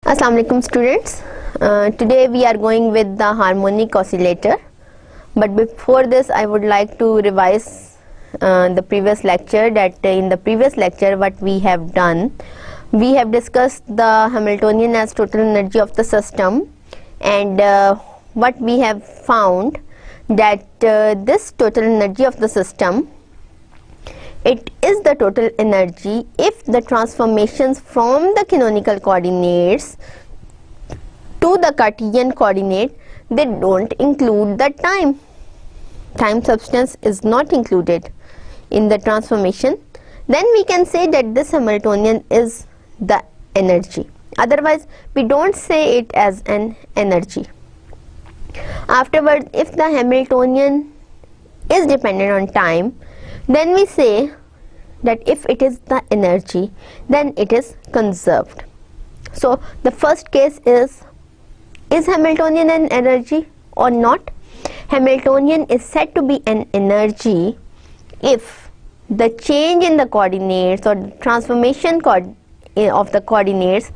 Assalamu alaikum students. Today we are going with the harmonic oscillator, but before this I would like to revise the previous lecture. That in the previous lecture what we have done, we have discussed the Hamiltonian as total energy of the system, and what we have found that this total energy of the system, it is the total energy if the transformations from the canonical coordinates to the Cartesian coordinate, they don't include the time. Time substance is not included in the transformation. Then we can say that this Hamiltonian is the energy. Otherwise, we don't say it as an energy. Afterwards, if the Hamiltonian is dependent on time, then we say that if it is the energy, then it is conserved. So the first case is Hamiltonian an energy or not? Hamiltonian is said to be an energy if the change in the coordinates or the transformation of the coordinates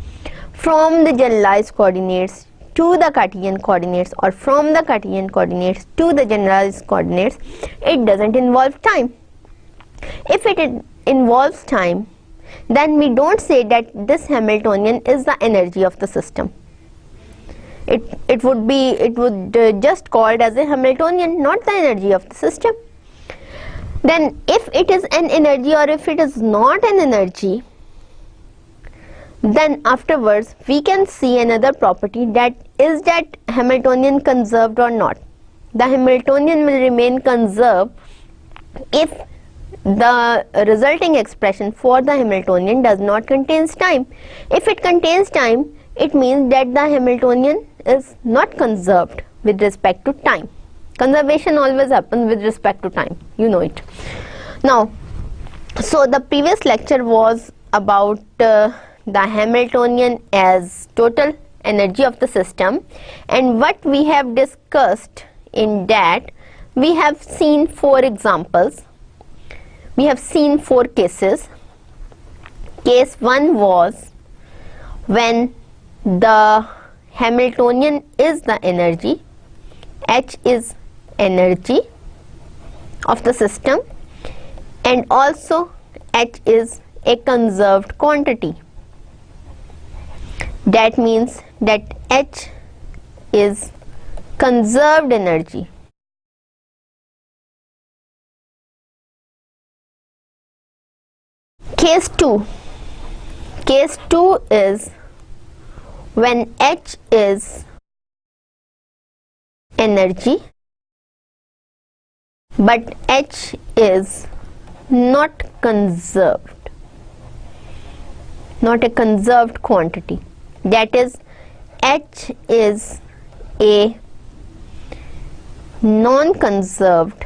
from the generalized coordinates to the Cartesian coordinates or from the Cartesian coordinates to the generalized coordinates, it doesn't involve time. If it involves time, then we don't say that this Hamiltonian is the energy of the system. It would just called as a Hamiltonian, not the energy of the system. Then if it is an energy or if it is not an energy, then afterwards we can see another property, that is that Hamiltonian conserved or not. The Hamiltonian will remain conserved if the resulting expression for the Hamiltonian does not contain time. If it contains time, it means that the Hamiltonian is not conserved with respect to time. Conservation always happens with respect to time, you know it. Now, so the previous lecture was about the Hamiltonian as total energy of the system, and what we have discussed in that, we have seen 4 examples. We have seen 4 cases. Case 1 was when the Hamiltonian is the energy, H is energy of the system, and also H is a conserved quantity. That means that H is conserved energy. Case 2. Case 2 is when H is energy, but H is not conserved, not a conserved quantity. That is, H is a non-conserved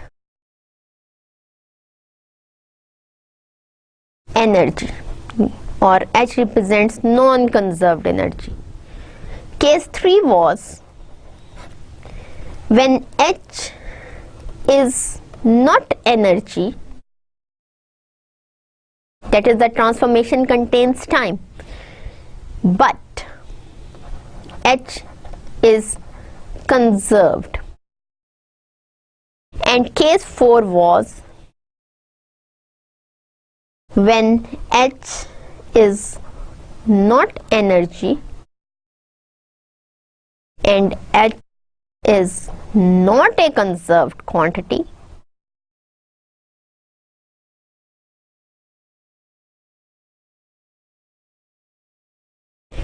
energy, or H represents non-conserved energy. Case 3 was when H is not energy, that is, the transformation contains time, but H is conserved. And case 4 was when H is not energy and H is not a conserved quantity,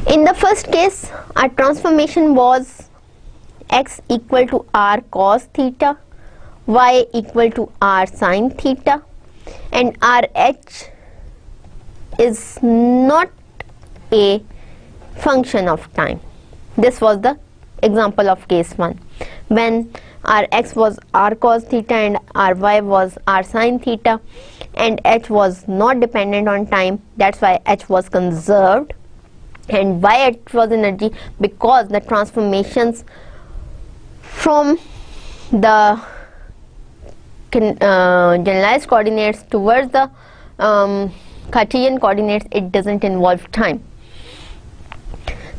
in the first case, our transformation was x equal to r cos theta, y equal to r sin theta, and RH is not a function of time. This was the example of case 1, when Rx was r cos theta and Ry was r sin theta, and H was not dependent on time. That's why H was conserved. And why H was energy? Because the transformations from the generalized coordinates towards the Cartesian coordinates, it doesn't involve time.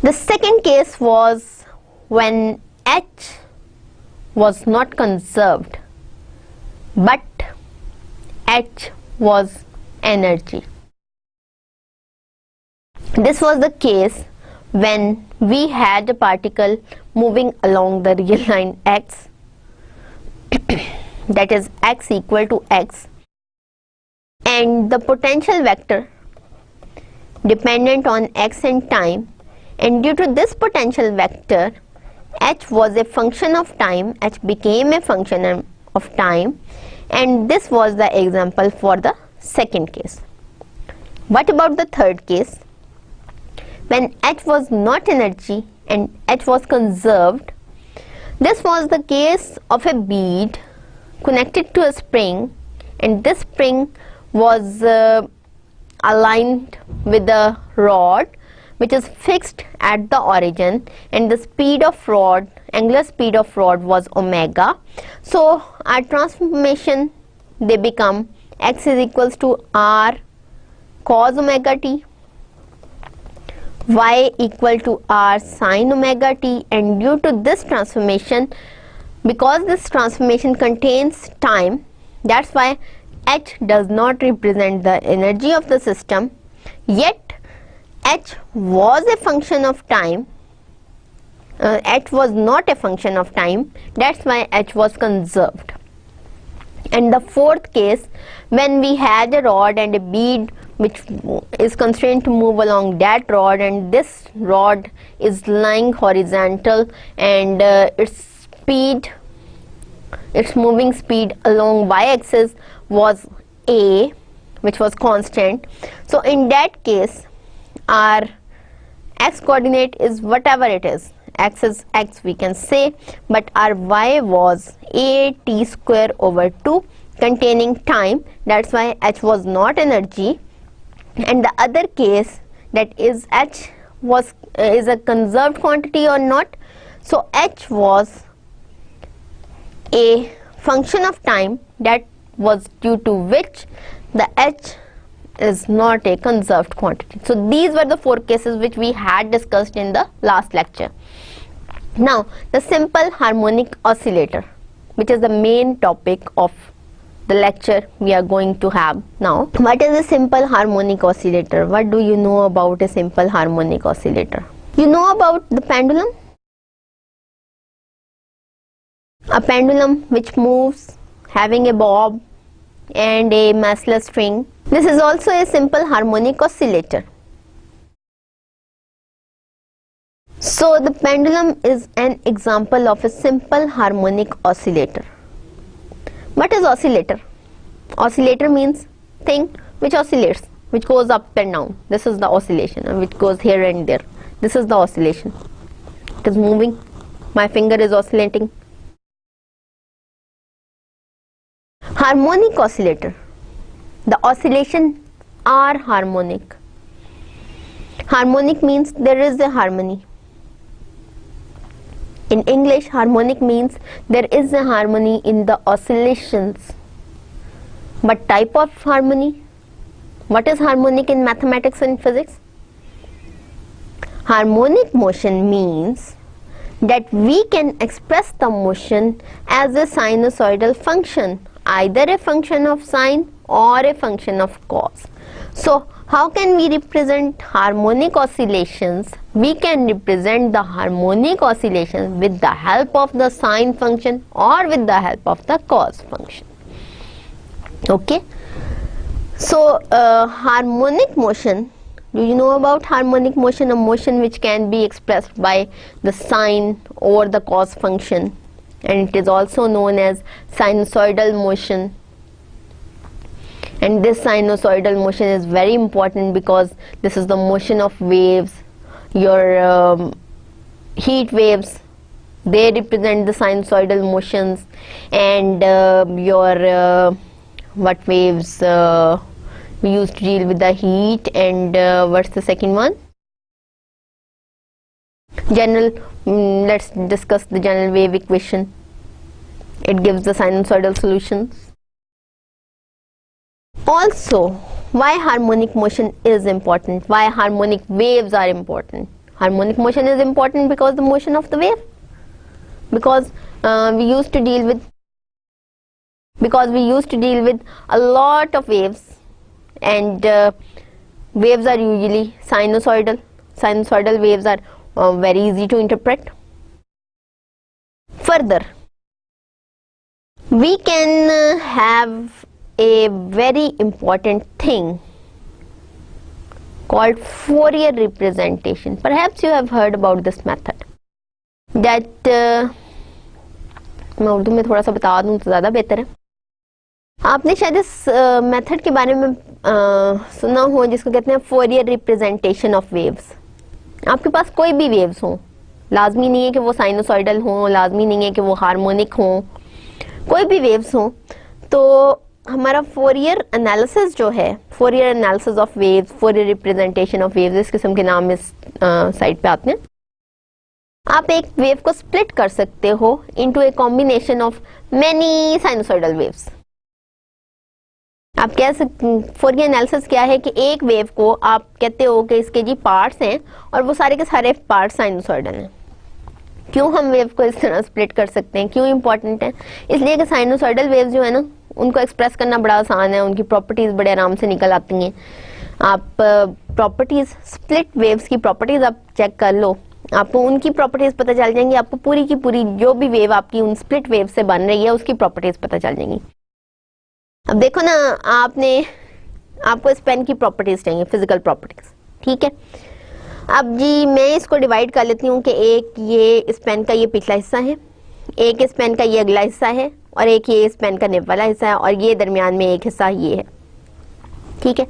The second case was when H was not conserved, but H was energy. This was the case when we had a particle moving along the real line x, that is x equal to x, and the potential vector dependent on x and time, and due to this potential vector h was a function of time, h became a function of time, and this was the example for the second case. What about the third case? When h was not energy and h was conserved. This was the case of a bead connected to a spring, and this spring was aligned with the rod which is fixed at the origin, and the speed of rod, angular speed of rod was omega. So our transformation, they become x is equals to r cos omega t, y equal to r sin omega t, and due to this transformation, because this transformation contains time, that's why h does not represent the energy of the system, yet h was a function of time. H was not a function of time, that's why h was conserved. And the fourth case, when we had a rod and a bead which is constrained to move along that rod, and this rod is lying horizontal, and its moving speed along y-axis was a, which was constant. So in that case our x coordinate is whatever it is, x is x we can say, but our y was a t square over 2 containing time, that's why h was not energy. And the other case, that is h was is a conserved quantity or not, so h was a function of time, that was due to which the h is not a conserved quantity. So these were the four cases which we had discussed in the last lecture. Now the simple harmonic oscillator, which is the main topic of the lecture we are going to have now. What is a simple harmonic oscillator? What do you know about a simple harmonic oscillator? You know about the pendulum? A pendulum which moves having a bob and a massless string. This is also a simple harmonic oscillator. So the pendulum is an example of a simple harmonic oscillator. What is oscillator? Oscillator means thing which oscillates, which goes up and down. This is the oscillation, and which goes here and there. This is the oscillation. It is moving. My finger is oscillating. Harmonic oscillator. The oscillations are harmonic. Harmonic means there is a harmony. In English, harmonic means there is a harmony in the oscillations. But type of harmony? What is harmonic in mathematics and physics? Harmonic motion means that we can express the motion as a sinusoidal function, either a function of sine or a function of cos. So how can we represent harmonic oscillations? We can represent the harmonic oscillations with the help of the sine function or with the help of the cos function. Okay, so harmonic motion, do you know about harmonic motion? A motion which can be expressed by the sine or the cos function, and it is also known as sinusoidal motion. And this sinusoidal motion is very important because this is the motion of waves. Your heat waves, they represent the sinusoidal motions, and your what waves we used to deal with the heat, and what's the second one? General, let's discuss the general wave equation. It gives the sinusoidal solutions. Also, why harmonic motion is important, why harmonic waves are important. Harmonic motion is important because the motion of the wave, because we used to deal with a lot of waves, and waves are usually sinusoidal. Sinusoidal waves are very easy to interpret. Further, we can have a very important thing called Fourier representation. Perhaps you have heard about this method. That मैं उर्दू में थोड़ा सा बता दूं तो ज़्यादा बेहतर है. आपने शायद इस मेथड के बारे में सुना हो, जिसको कहते हैं फोरियर रिप्रेजेंटेशन ऑफ वेव्स. आपके पास कोई भी वेव्स हो, लाजमी नहीं है कि वो साइनोसॉइडल हो, लाजमी नहीं है कि वो हार्मोनिक हो, कोई भी वेव्स हो, तो हमारा फोरियर एनालिसिस जो है, Fourier analysis of waves, Fourier representation of waves, इस किस्म के नाम इस साइट पे आते हैं. आप एक वेव को स्प्लिट कर सकते हो into a combination of many sinusoidal waves. आप कह सकते, फोरियर एनालिसिस क्या है कि एक वेव को आप कहते हो कि इसके जी पार्ट्स हैं और वो सारे के सारे पार्ट्स साइनोसॉइडल हैं. क्यों हम वेव को इस तरह स्प्लिट कर सकते हैं, क्यों इंपॉर्टेंट है? इसलिए कि साइनोसॉइडल वेव्स जो है ना, उनको एक्सप्रेस करना बड़ा आसान है, उनकी प्रॉपर्टीज बड़े आराम से निकल आती हैं. आप प्रॉपर्टीज, स्प्लिट वेव्स की प्रॉपर्टीज आप चेक कर लो, आपको उनकी प्रॉपर्टीज पता चल जाएंगी. आपको पूरी की पूरी जो भी वेव आपकी उन स्प्लिट वेव से बन रही है उसकी प्रॉपर्टीज पता चल जाएंगी. अब देखो ना, आपको इस पेन की प्रॉपर्टीज चाहिए, फिजिकल प्रॉपर्टीज, ठीक है. अब जी मैं इसको डिवाइड कर लेती हूँ कि एक ये इस पेन का ये पिछला हिस्सा है, एक इस पेन का ये अगला हिस्सा है, और एक ये इस पेन का निब वाला हिस्सा है, और ये दरमियान में एक हिस्सा ये है, ठीक है.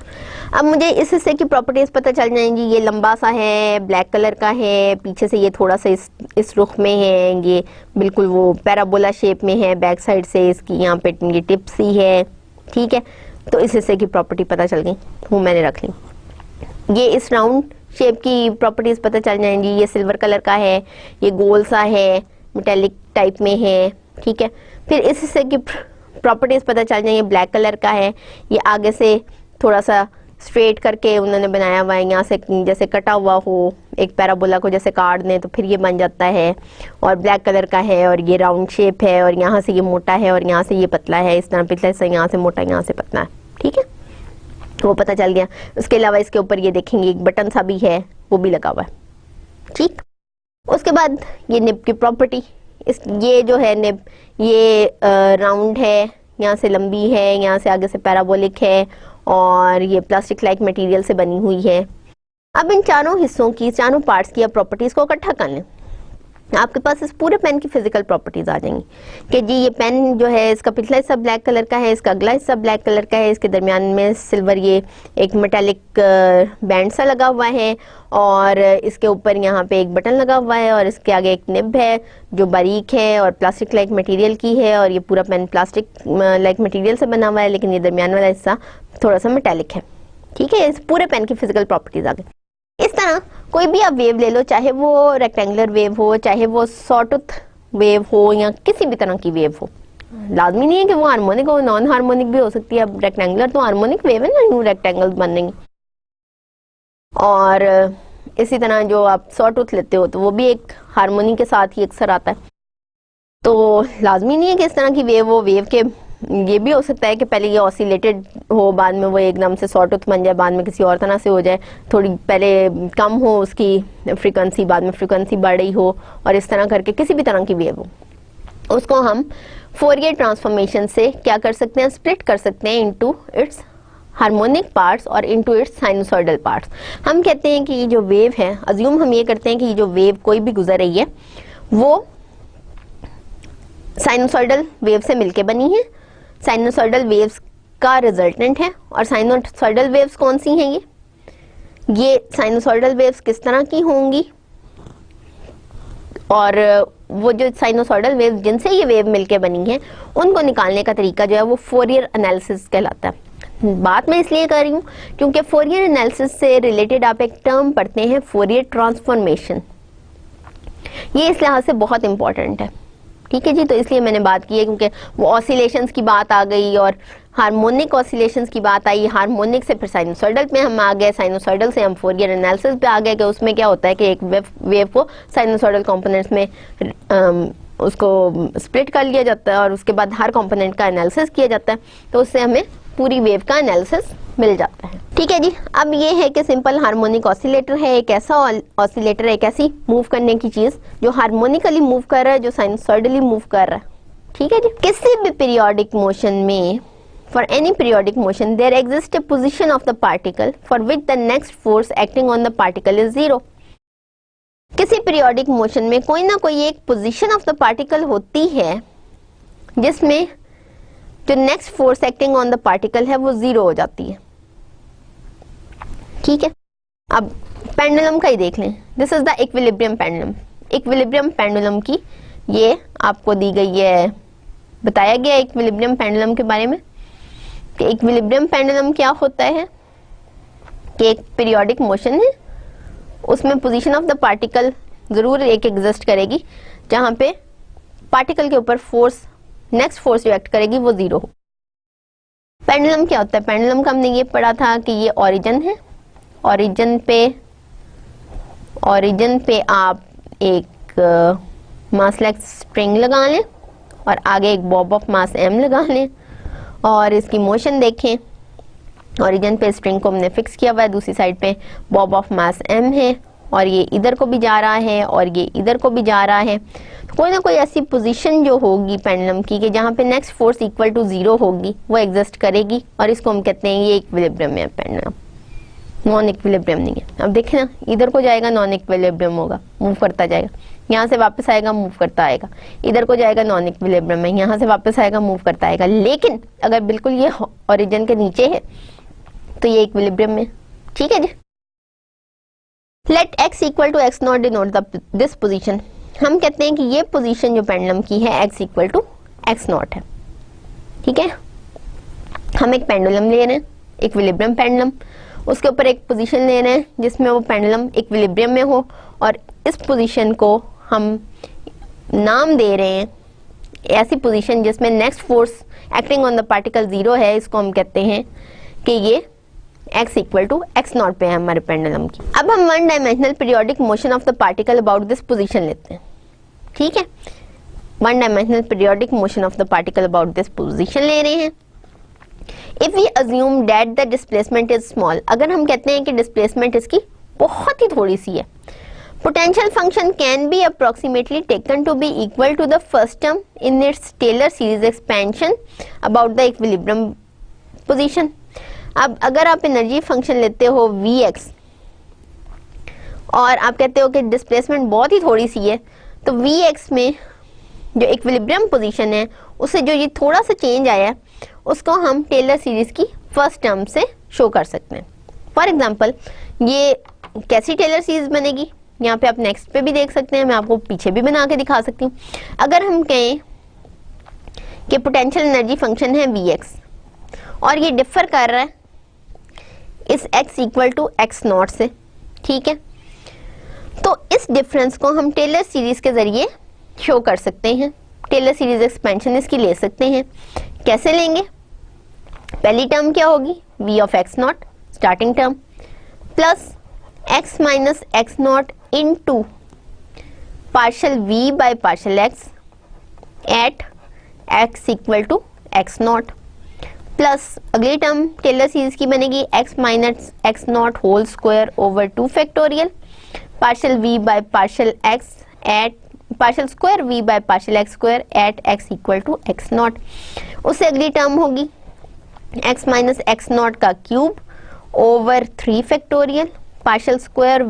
अब मुझे इस हिस्से की प्रॉपर्टीज पता चल जाएंगी. ये लंबा सा है, ब्लैक कलर का है, पीछे से ये थोड़ा सा इस रुख में है, ये बिल्कुल वो पैराबोला शेप में है, बैक साइड से इसकी यहाँ पे ये टिप सी है, ठीक है. तो इस हिस्से की प्रॉपर्टी पता चल गई, वो मैंने रख ली. ये इस राउंड शेप की प्रॉपर्टीज पता चल जाएंगी. ये सिल्वर कलर का है, ये गोल सा है, मेटेलिक टाइप में है, ठीक है. फिर इस हिस्से की प्रॉपर्टीज पता चल जाएंगी. ब्लैक कलर का है, ये आगे से थोड़ा सा स्ट्रेट करके उन्होंने बनाया हुआ है, यहाँ से जैसे कटा हुआ हो, एक पैराबोला को जैसे काट दें तो फिर ये बन जाता है. और ब्लैक कलर का है, और ये राउंड शेप है, और यहाँ से ये मोटा है और यहाँ से ये पतला है. इस तरह पिछला हिस्सा यहाँ से मोटा, यहाँ से पतला है, ठीक है. वो पता चल गया. उसके अलावा इसके ऊपर ये देखेंगे एक बटन सा भी है, वो भी लगा हुआ है, ठीक. उसके बाद ये निब की प्रॉपर्टी, ये जो है निब, ये राउंड है, यहाँ से लंबी है, यहाँ से आगे से पैराबोलिक है, और ये प्लास्टिक लाइक मटेरियल से बनी हुई है. अब इन चारों हिस्सों की, चारों पार्ट्स की प्रॉपर्टीज को इकट्ठा कर लें. आपके पास इस पूरे पेन की फिजिकल प्रॉपर्टीज आ जाएंगी कि जी ये पेन जो है, इसका पिछला हिस्सा ब्लैक कलर का है, इसका अगला हिस्सा ब्लैक कलर का है, इसके दरमियान में सिल्वर ये एक मेटालिक बैंड सा लगा हुआ है, और इसके ऊपर यहाँ पे एक बटन लगा हुआ है, और इसके आगे एक निब है जो बारीक है और प्लास्टिक लाइक मटेरियल की है, और ये पूरा पेन प्लास्टिक लाइक मटेरियल से बना हुआ है, लेकिन ये दरमियान वाला हिस्सा थोड़ा सा मेटालिक है, ठीक है. इस पूरे पेन की फिजिकल प्रॉपर्टीज आ गई. इस तरह कोई भी आप वेव ले लो, चाहे वो रेक्टेंगुलर वेव हो, चाहे वो सॉटूथ वेव हो, या किसी भी तरह की वेव हो, लाजमी नहीं है कि वो हार्मोनिक हो, नॉन हार्मोनिक भी हो सकती है. अब रेक्टेंगुलर तो हार्मोनिक वेव है ना, यूं रेक्टेंगल बन रही. और इसी तरह जो आप सॉटूथ लेते हो तो वो भी एक हार्मोनी के साथ ही अक्सर आता है. तो लाजमी नहीं है कि इस तरह की वेव हो. वेव के ये भी हो सकता है कि पहले ये ऑसिलेटेड हो, बाद में वो एकदम से सॉटूथ बन जाए, बाद में किसी और तरह से हो जाए, थोड़ी पहले कम हो उसकी फ्रीक्वेंसी, बाद में फ्रीक्वेंसी बढ़ रही हो, और इस तरह करके किसी भी तरह की वेव हो, उसको हम फोरियर ट्रांसफॉर्मेशन से क्या कर सकते हैं, स्प्लिट कर सकते हैं इनटू इट्स हार्मोनिक पार्ट्स और इनटू इट्स साइनोसॉइडल पार्ट्स. हम कहते हैं कि ये जो वेव है, अज्यूम हम ये करते हैं कि ये जो वेव कोई भी गुजर रही है वो साइनोसॉइडल वेव से मिलके बनी है, साइनोसॉइडल वेव्स का रिजल्टेंट है. और साइनोसॉइडल वेव्स कौन सी हैं? ये साइनोसॉइडल वेव्स किस तरह की होंगी, और वो जो साइनोसॉइडल वेव्स जिनसे ये वेव मिलके बनी है उनको निकालने का तरीका जो है वो फोरियर एनालिसिस कहलाता है. बात मैं इसलिए कर रही हूँ क्योंकि फोरियर एनालिसिस से रिलेटेड आप एक टर्म पढ़ते हैं, फोरियर ट्रांसफॉर्मेशन. ये इस लिहाज से बहुत इंपॉर्टेंट है ठीक है जी। तो इसलिए मैंने बात की है, क्योंकि वो ऑसिलेशंस की बात आ गई और हार्मोनिक ऑसिलेशंस की बात आई, हार्मोनिक से फिर साइनोसॉइडल पे हम आ गए, साइनोसॉइडल से हम फोरियर एनालिसिस पे आ गए कि उसमें क्या होता है कि एक वेव को साइनोसॉइडल कंपोनेंट्स में उसको स्प्लिट कर लिया जाता है और उसके बाद हर कंपोनेंट का एनालिसिस किया जाता है, तो उससे हमें पूरी वेव का एनालिसिस मिल जाता है। ठीक है जी। अब ये है कि सिंपल हार्मोनिक ऑसिलेटर है एक ऐसा ऑसिलेटर है, एक ऐसी मूव करने की चीज जो हार्मोनिकली मूव कर रहा है, जो साइनसॉइडली मूव कर रहा है। ठीक है जी। किसी भी पीरियोडिक मोशन में, for any periodic motion there exists a position of the particle for which the next force acting on the particle is zero। किसी पीरियोडिक मोशन में कोई ना कोई एक पोजीशन ऑफ द पार्टिकल होती है जिसमें जो next force acting on the particle है वो जीरो हो जाती है। ठीक है। अब पेंडुलम का ही देख लें, this is the equilibrium pendulum. Equilibrium pendulum की ये आपको दी गई है, बताया गया इक्विलिब्रियम पेंडुलम के बारे में कि इक्विलिब्रियम पेंडुलम क्या होता है कि एक पीरियोडिक मोशन है, उसमें पोजीशन ऑफ द पार्टिकल जरूर एक एग्जिस्ट करेगी जहां पे पार्टिकल के ऊपर फोर्स, नेक्स्ट फोर्स जो एक्ट करेगी वो जीरो हो। पेंडुलम क्या होता है? पेंडुलम का हमने ये पढ़ा था कि ये ओरिजिन है, ओरिजिन पे आप एक मासलेस स्प्रिंग लगा लें और आगे एक बॉब ऑफ मास m लगा लें और इसकी मोशन देखें। ओरिजिन पे स्प्रिंग को हमने फिक्स किया हुआ है, दूसरी साइड पे बॉब ऑफ मास m है और ये इधर को भी जा रहा है और ये इधर को भी जा रहा है। तो कोई ना कोई ऐसी पोजीशन जो होगी पेंडुलम की कि जहाँ पे next force equal to zero होगी वो एग्जिस्ट करेगी और इसको हम कहते हैं ये इक्विलिब्रियम है पेंडुलम, नॉन इक्विलिब्रियम नहीं है। अब देखें ना, इधर को जाएगा नॉन इक्विलिब्रियम होगा, मूव करता जाएगा, यहाँ से वापस आएगा मूव करता आएगा, इधर को जाएगा नॉन इक्विलिब्रियम है, यहाँ से वापस आएगा मूव करता आएगा। लेकिन अगर बिल्कुल ये ओरिजिन के नीचे है तो ये इक्विलिब्रियम में। ठीक है जी। Let x equal to x not denote this position. हम कहते हैं कि ये पोजीशन जो पेंडुलम की है x equal to x not है। ठीक है। हम एक पेंडुलम ले रहे हैं, इक्विलिब्रियम पेंडुलम, उसके ऊपर एक पोजीशन ले रहे हैं जिसमें वो पेंडुलम इक्विलिब्रियम में हो और इस पोजीशन को हम नाम दे रहे हैं ऐसी पोजीशन जिसमें next force acting on the particle zero है, इसको हम कहते हैं कि ये x equal to x not पे है हमारे पेंडुलम की। अब हम one dimensional periodic motion of the particle about this position लेते हैं। ठीक है। One dimensional periodic motion of the particle about this position ले रहे हैं। If we assume that the displacement is small, अगर हम कहते हैं कि डिस्प्लेसमेंट इसकी बहुत ही थोड़ी सी है, potential function can be approximately taken to be equal to the first term in its Taylor series expansion about the equilibrium position. अब अगर आप एनर्जी फंक्शन लेते हो Vx और आप कहते हो कि डिस्प्लेसमेंट बहुत ही थोड़ी सी है, तो Vx में जो इक्विलिब्रियम पोजीशन है उससे जो ये थोड़ा सा चेंज आया है उसको हम टेलर सीरीज की फर्स्ट टर्म से शो कर सकते हैं। फॉर एग्जांपल ये कैसी टेलर सीरीज बनेगी, यहाँ पे आप नेक्स्ट पे भी देख सकते हैं, मैं आपको पीछे भी बना के दिखा सकती हूँ। अगर हम कहें कि पोटेंशियल एनर्जी फंक्शन है Vx और ये डिफर कर रहा है इस x equal to x nought से। ठीक है। तो इस डिफरेंस को हम टेलर सीरीज के जरिए शो कर सकते हैं, टेलर सीरीज एक्सपेंशन इसकी ले सकते हैं। कैसे लेंगे? पहली टर्म क्या होगी? v of x nought starting term plus x minus x nought into partial v by partial x at x equal to x nought plus अगली टर्म टेलर सीरीज की बनेगी x minus x not whole square over 2 factorial partial v by partial x at partial square v by partial x square at x equal to x nought. उससे अगली term होगी x minus x not का cube over 3 factorial partial square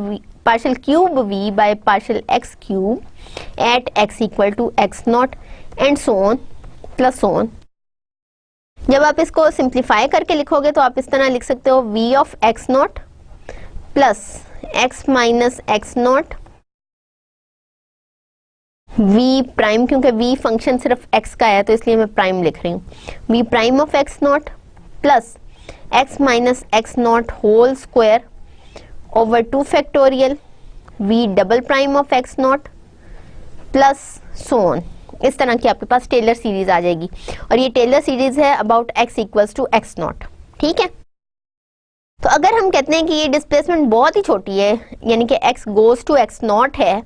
partial cube v by partial x cube at x equal to x nought and so on plus so on. जब आप इसको simplify करके लिखोगे तो आप इस तरह लिख सकते हो v of x nought plus x minus x not v prime, क्योंकि v फंक्शन सिर्फ x का है तो इसलिए मैं प्राइम लिख रही हूँ, v prime of x nought plus x minus x not whole square over 2 factorial v double prime of x nought plus so on. इस तरह की आपके पास टेलर सीरीज आ जाएगी, और ये टेलर सीरीज है about x equals to x nought. ठीक है, तो अगर हम कहते हैं कि ये डिस्प्लेसमेंट बहुत ही छोटी है, यानी कि x goes to x nought है,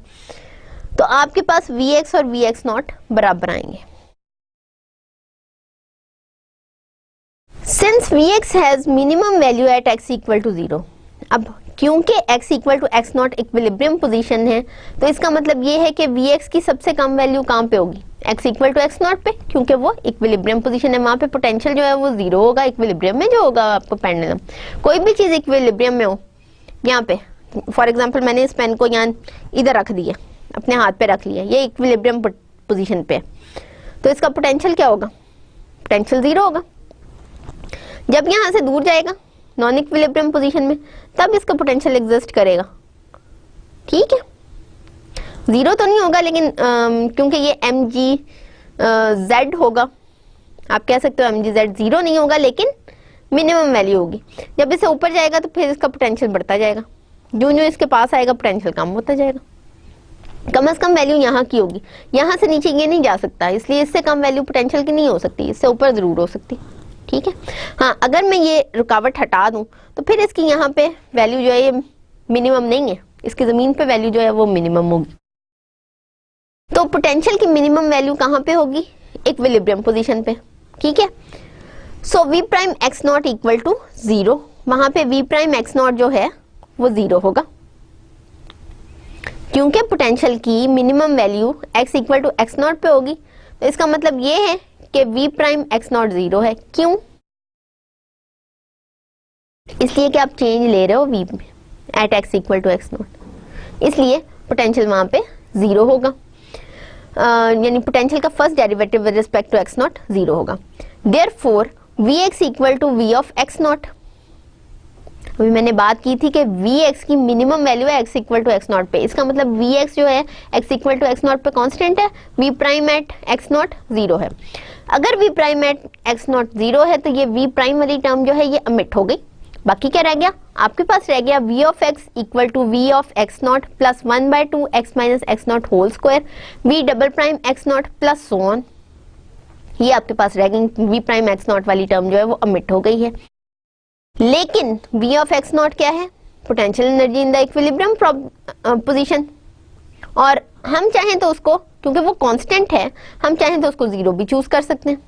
तो आपके पास vx और vx नॉट बराबर आएंगे। Since vx has minimum value at x equal to 0, अब क्योंकि x equal to x nought equilibrium position है, तो इसका मतलब ये है कि vx की सबसे कम वैल्यू कहाँ पे होगी, x equal to x nought पे, क्योंकि वो इक्विलिब्रियम पोजीशन है, वहां पे पोटेंशियल जो है वो 0 होगा। इक्विलिब्रियम में जो होगा आपको पेंडुलम, कोई भी चीज इक्विलिब्रियम में हो, यहाँ पे फॉर एग्जाम्पल मैंने इस पेन को यहाँ इधर रख दिया, अपने हाथ पे रख लिया, ये इक्विलिब्रियम पोजीशन पे, तो इसका पोटेंशियल क्या होगा, पोटेंशियल 0 होगा। जब यहाँ से दूर जाएगा नॉन इक्विलिब्रियम पोजीशन में, तब इसका पोटेंशियल एग्जिस्ट करेगा। ठीक है, 0 तो नहीं होगा, लेकिन क्योंकि ये mg z होगा, आप कह सकते हो mg z 0 नहीं होगा, लेकिन मिनिमम वैल्यू होगी। जब इसे ऊपर जाएगा तो फिर इसका पोटेंशियल बढ़ता जाएगा, जो जो इसके पास आएगा पोटेंशियल कम होता जाएगा। कम से कम वैल्यू यहाँ की होगी, यहाँ से नीचे ये नहीं जा सकता, इसलिए इससे कम वैल्यू पोटेंशियल की नहीं हो सकती, इससे ऊपर जरूर हो सकती। ठीक है, हाँ, अगर मैं ये रुकावट हटा दूं तो फिर इसकी यहाँ पे वैल्यू जो है ये मिनिमम नहीं है, इसकी जमीन पे वैल्यू जो है वो मिनिमम होगी। तो पोटेंशियल की मिनिमम वैल्यू कहाँ पे होगी, इक्विलिब्रियम पोजीशन पे। ठीक है, so v prime x nought equal to 0, वहां पे v प्राइम x नॉट जो है वो 0 होगा, क्योंकि पोटेंशियल की minimum value x equal to x nought पे होगी। तो इसका मतलब ये है कि v प्राइम x नॉट 0 है। क्यों, इसलिए कि आप चेंज ले रहे हो v at x equal to x nought, इसलिए पोटेंशियल वहां पे 0 होगा, यानी पोटेंशियल का first derivative with respect to x nought 0 होगा। Therefore vx equal to v of x nought, अभी मैंने बात की थी कि vx की मिनिमम वैल्यू है x equal to x nought पे, इसका मतलब vx जो है x equal to x nought पे कांस्टेंट है, v prime at x nought 0 है। अगर v prime at x nought 0 है तो ये v प्राइम वाली टर्म जो है ये ओमिट हो गई, बाकी क्या रह गया, आपके पास रह गया v of x equal to v of x nought plus 1/2 x minus x nought whole square, v double prime x nought plus so on, ये आपके पास रह गई। v प्राइम x नॉट वाली टर्म जो है वो ओमिट हो गई है, लेकिन v ऑफ x नॉट क्या है, potential energy in the equilibrium position, और हम चाहें तो उसको, क्योंकि वो कांस्टेंट है, हम चाहें तो उसको 0 भी चूज कर सकते हैं,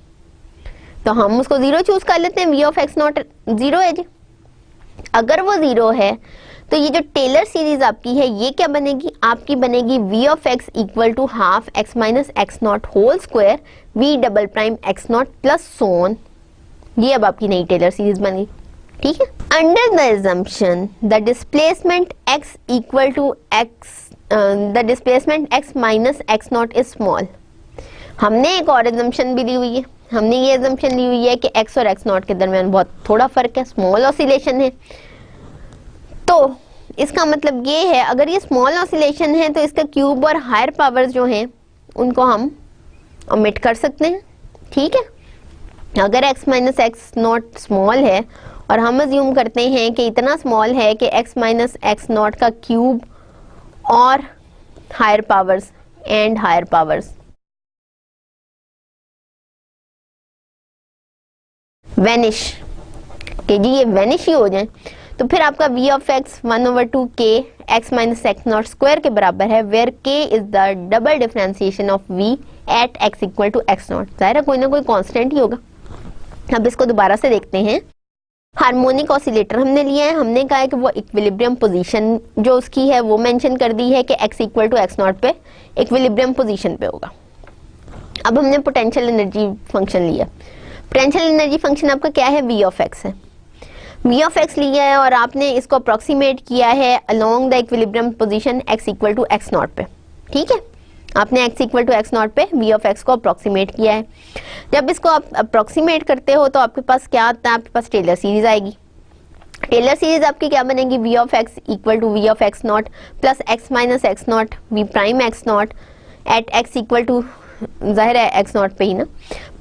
तो हम उसको 0 चूज कर लेते हैं। v ऑफ x नॉट 0 है जी, अगर वो 0 है तो ये जो टेलर सीरीज आपकी है ये क्या बनेगी, आपकी बनेगी v of x equal to half x minus x nought whole square, v double prime x nought plus so on, ये अब आपकी नई टेलर सीरीज बन गई। ठीक है, under the assumption the displacement x equal to the displacement x minus x nought is small, हमने एक और एजम्पशन भी ली हुई है, हमने ये एजम्पशन ली हुई है कि x और x नॉट के दरमियान बहुत थोड़ा फर्क है, स्मॉल ऑसिलेशन है। तो इसका मतलब ये है, अगर ये स्मॉल ऑसिलेशन है तो इसका क्यूब और हायर पावर्स जो हैं उनको हम ओमिट कर सकते हैं। ठीक है, अगर x minus x not small है और हम अज्यूम करते हैं कि इतना स्मॉल है कि x माइनस x नॉट का क्यूब और higher powers and higher powers vanish, कि जी ये वैनिश ही हो जाए, तो फिर आपका v of x 1/2 k x minus x nought square के बराबर है, where k is the double differentiation of v at x equal to x nought. जाहिर है कोई ना कोई कांस्टेंट ही होगा। अब इसको दोबारा से देखते हैं, हार्मोनिक ऑसिलेटर हमने लिया है, हमने कहा है कि वो इक्विलिब्रियम पोजीशन जो उसकी है वो मेंशन कर दी है कि x equal to x nought पे इक्विलिब्रियम पोजीशन पे होगा। अब हमने पोटेंशियल एनर्जी फंक्शन लिया, पोटेंशियल एनर्जी फंक्शन आपका क्या है, v ऑफ x है, v ऑफ x लिया है और आपने इसको अप्रोक्सीमेट किया है along the equilibrium position x equal to x nought पे। ठीक है, आपने x equal to x nought पे v ऑफ x को अप्रोक्सीमेट किया है। जब इसको आप अप्रोक्सीमेट करते हो तो आपके पास क्या आता है, आपके पास टेलर सीरीज आएगी। टेलर सीरीज आपकी क्या बनेगी, v of x equal to v of x nought plus x minus x nought v prime x nought at x equal to, जाहिर है x नॉट पे ही ना,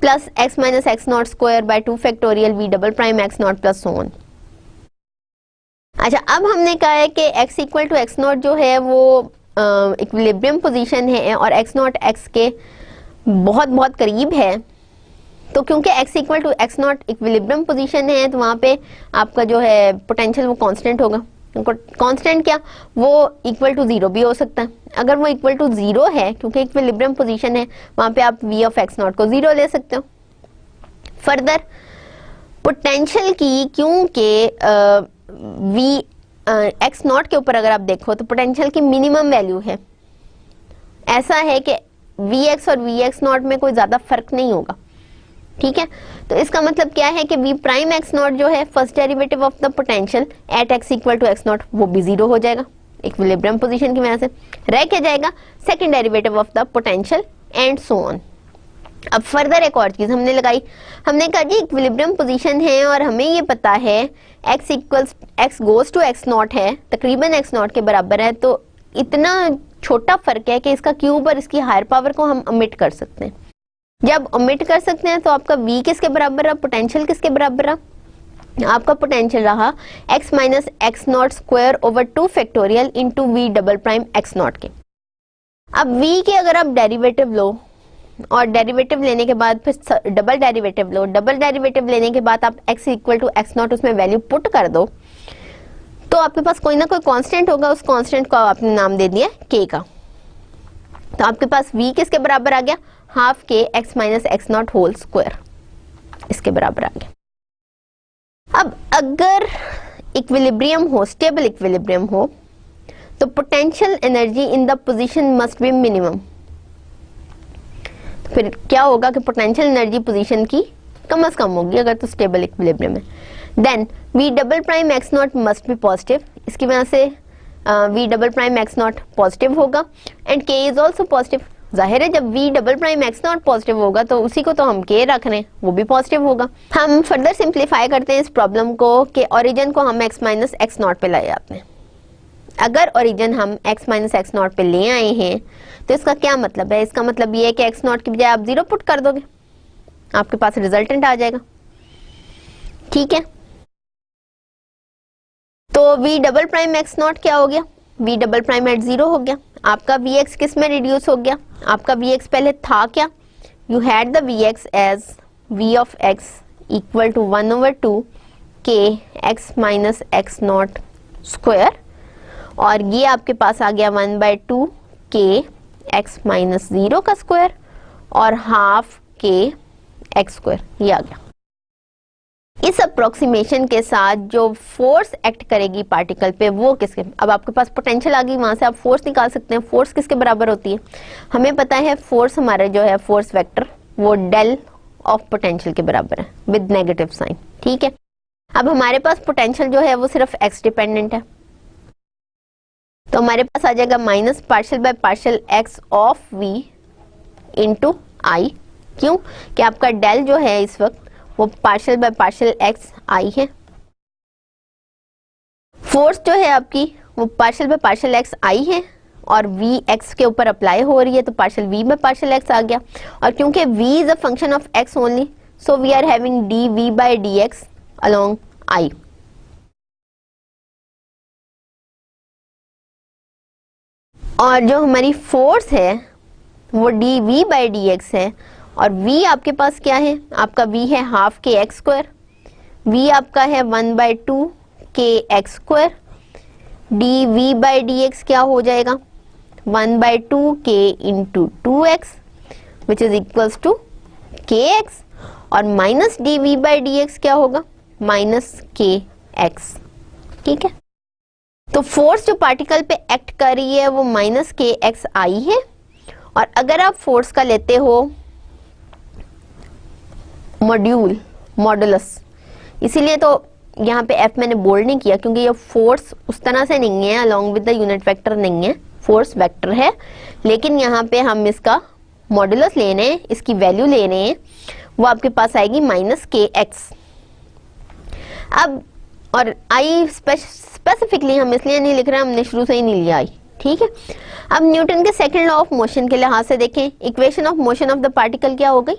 plus x minus x nought square by 2 factorial v double prime x nought plus so on. अच्छा, अब हमने कहा है कि x equal to x not जो है वो इक्विलिब्रियम पोजीशन है और x नॉट x के बहुत बहुत करीब है, तो क्योंकि x equal to x nought equilibrium position है, तो वहां पे आपका जो है पोटेंशियल वो कांस्टेंट होगा। कांस्टेंट क्या, वो इक्वल टू 0 भी हो सकता है। अगर वो इक्वल टू 0 है, क्योंकि इक्विलिब्रियम पोजीशन है, वहां पे आप v ऑफ एक्स नॉट को 0 ले सकते हो। फर्दर पोटेंशियल की, क्योंकि v एक्स नॉट के ऊपर अगर आप देखो तो पोटेंशियल की मिनिमम वैल्यू है, ऐसा है कि वी एक्स और वी एक्स नॉट में कोई ज्यादा फर्क नहीं होगा, ठीक है। तो इसका मतलब क्या है कि वी प्राइम एक्स नॉट जो है first derivative of the potential at x equal to x nought, वो भी 0 हो जाएगा इक्विलिब्रियम पोजीशन की वजह से। रह क्या जाएगा, second derivative of the potential and so on. अब फर्दर एक और चीज हमने लगाई, हमने कहा जी इक्विलिब्रियम पोजीशन है और हमें ये पता है x equals x goes to x not है, तकरीबन एक्स नॉट के बराबर है, तो इतना छोटा फर्क है कि इसका क्यूब और इसकी हायर पावर को हम ओमिट कर सकते हैं। जब ओमिट कर सकते हैं तो आपका v किसके बराबर रहा, पोटेंशियल किसके बराबर रहा, आपका पोटेंशियल रहा x minus x nought square over 2 factorial into v double prime x nought के। अब v के अगर आप डेरिवेटिव लो और डेरिवेटिव लेने के बाद फिर डबल डेरिवेटिव लो, डबल डेरिवेटिव लेने के बाद आप x equal to x nought उसमें वैल्यू पुट कर दो, तो आपके पास कोई ना कोई कांस्टेंट होगा, उस कांस्टेंट को आपने नाम दे दिया k का। तो आपके पास v किसके बराबर आ गया, half k x minus x not whole square, इसके बराबर आ गया। अब अगर इक्विलिब्रियम हो, स्टेबल इक्विलिब्रियम हो, तो potential energy in the position must be minimum. फिर क्या होगा कि पोटेंशियल एनर्जी पोजीशन की कम से कम होगी अगर तो स्टेबल इक्विलिब्रियम है। Then v double prime x not must be positive, इसकी वजह से v double prime x not positive होगा and k is also positive. जाहिर है जब v double prime x not positive होगा तो उसी को तो हम k रख रहे हैं, वो भी पॉजिटिव होगा। हम फर्दर सिंप्लीफाई करते हैं इस प्रॉब्लम को कि ओरिजिन को हम x माइनस एक्स नॉट पे ले आते हैं। अगर ओरिजिन हम x माइनस एक्स नॉट पे ले आए हैं तो इसका क्या मतलब है, इसका मतलब ये है कि x नॉट की बजाय आप 0 पुट कर दोगे, आपके पास रिजल्टेंट आ जाएगा, ठीक है। तो v double prime x not क्या हो गया, v डबल प्राइम एट 0 हो गया। आपका vx किस में रिड्यूस हो गया, आपका vx पहले था क्या, you had the vx as v of x equal to 1/2 k x minus x nought square, और ये आपके पास आ गया 1/2 k x माइनस 0 का स्क्वायर और हाफ k x स्क्वायर, ये आ गया। इस अप्रोक्सीमेशन के साथ जो फोर्स एक्ट करेगी पार्टिकल पे वो किसके, अब आपके पास पोटेंशियल आ गई, वहां से आप फोर्स निकाल सकते हैं। फोर्स किसके बराबर होती है, हमें पता है फोर्स हमारा जो है फोर्स वेक्टर वो डेल ऑफ पोटेंशियल के बराबर है विद नेगेटिव साइन, ठीक है। अब हमारे पास पोटेंशियल जो है वो सिर्फ एक्स डिपेंडेंट है, तो हमारे पास आ जाएगा minus partial by partial X of v into I. क्यों कि आपका डेल जो है इस वक्त वो partial by partial X I है, फोर्स जो है आपकी वो partial by partial X I है और v x के ऊपर अप्लाई हो रही है तो partial v by partial x आ गया। और क्योंकि v is a function of x only, so we are having dv by dx along i। और जो हमारी फोर्स है वो dv बाई dx है, और v आपके पास क्या है, आपका v है हाफ के एक्स स्क्वायर, v आपका है 1/2 k x square, dv by dx क्या हो जाएगा 1/2 k into 2x which is equals to kx, और माइनस dv बाई dx क्या होगा माइनस kx, ठीक है। तो फोर्स जो पार्टिकल पे एक्ट कर रही है वो माइनस के एक्स आई है, और अगर आप फोर्स का लेते हो मॉडुलस, इसीलिए तो यहाँ पे एफ मैंने बोल्ड नहीं किया क्योंकि ये फोर्स उस तरह से नहीं है, along with the unit vector नहीं है, फोर्स वेक्टर है, लेकिन यहाँ पे हम इसका मॉडुलस ले रहे हैं, इसकी वैल्यू ले रहे हैं, वो आपके पास आएगी माइनस के एक्स। अब और आई स्पेसिफिकली हम इसलिए नहीं लिख रहे हैं, हमने शुरू से ही नहीं लिया आई, ठीक है। अब न्यूटन के सेकंड लॉ ऑफ मोशन के लिहाज से देखें, equation of motion of the particle क्या हो गई,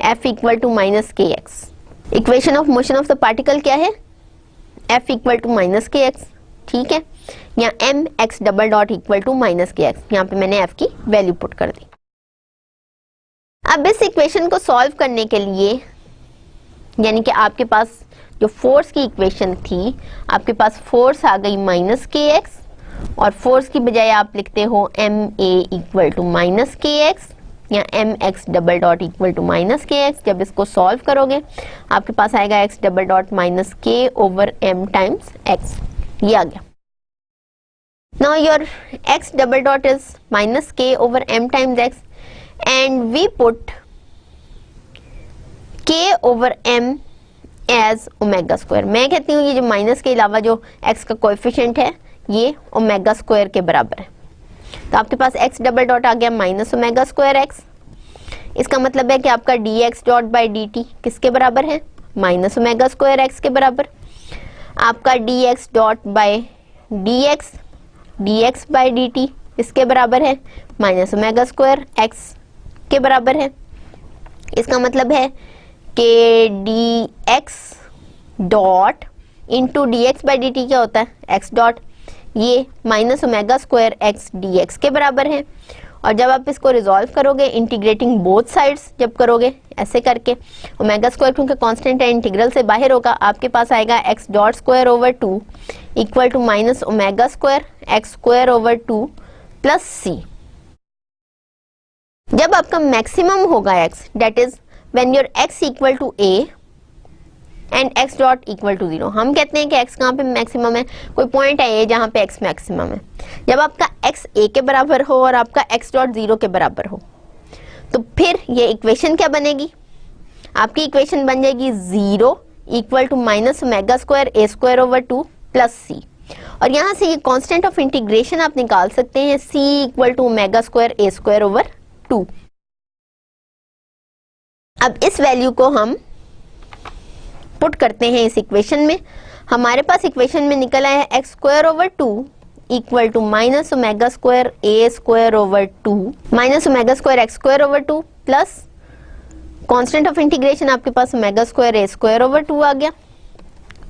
F इक्वल टू माइनस के x. Equation of motion of the particle क्या है, F इक्वल टू माइनस के एक्स, ठीक है। यहाँ m x double dot equal to minus के एक्स, यहाँ पे मैंने F की वैल्यू पुट कर दी। अब इस इक्वेशन को सॉल्व करने के लिए, यानी कि आपके पास जो फोर्स की इक्वेशन थी, आपके पास फोर्स आ गई माइनस के एक्स, और फोर्स की बजाय आप लिखते हो M A equal to minus के एक्स या M x double dot equal to minus के एक्स। जब इसको सॉल्व करोगे आपके पास आएगा X double dot minus K over M times X, ये आ गया। Now your X double dot is minus K over M times X and we put K over M as omega square. मैं कहती हूँ ये जो माइनस के अलावा जो एक्स का कोएफिशिएंट है ये ओमेगा स्क्वायर के बराबर है, तो आपके पास एक्स डबल डॉट आ गया माइनस ओमेगा स्क्वायर एक्स। इसका मतलब है कि आपका D x dot by D T किसके बराबर है, माइनस ओमेगा स्क्वायर एक्स के बराबर। आपका D x dot by D x by D T इसके बराबर है, माइनस ओमेगा स्क्वायर एक्स के बराबर है। इसका मतलब है कि D x dot into D x by D T क्या होता है, एक्स डॉट, ये minus omega square x D x के बराबर है। और जब आप इसको रिजॉल्व करोगे इंटीग्रेटिंग बोथ साइड्स जब करोगे ऐसे करके, ओमेगा स्क्वायर क्योंकि कांस्टेंट है इंटीग्रल से बाहर होगा, आपके पास आएगा X dot square over 2 equal to minus omega square X square over 2 plus C. जब आपका मैक्सिमम होगा X, that is when your X equal to A and X dot equal to 0। हम कहते हैं कि एक्स कहाँ पे मैक्सिमम है, कोई पॉइंट है ए जहाँ पे एक्स मैक्सिमम है। जब आपका एक्स ए के बराबर हो और आपका एक्स डॉट 0 के बराबर हो तो फिर ये इक्वेशन क्या बनेगी, आपकी इक्वेशन बन जाएगी 0 equal to minus omega square A square over 2 plus C. और यहाँ से ये कांस्टेंट ऑफ इंटीग्रेशन आप निकाल सकते हैं, C equal to omega square A square over 2। अब इस वैल्यू को हम पुट करते हैं इस इक्वेशन में। हमारे पास इक्वेशन में निकल आया X square over 2 equal to minus omega square A square over 2 minus omega square X square over 2 plus constant of integration आपके पास ओमेगा स्क्वायर ए स्क्वायर ओवर 2 आ गया।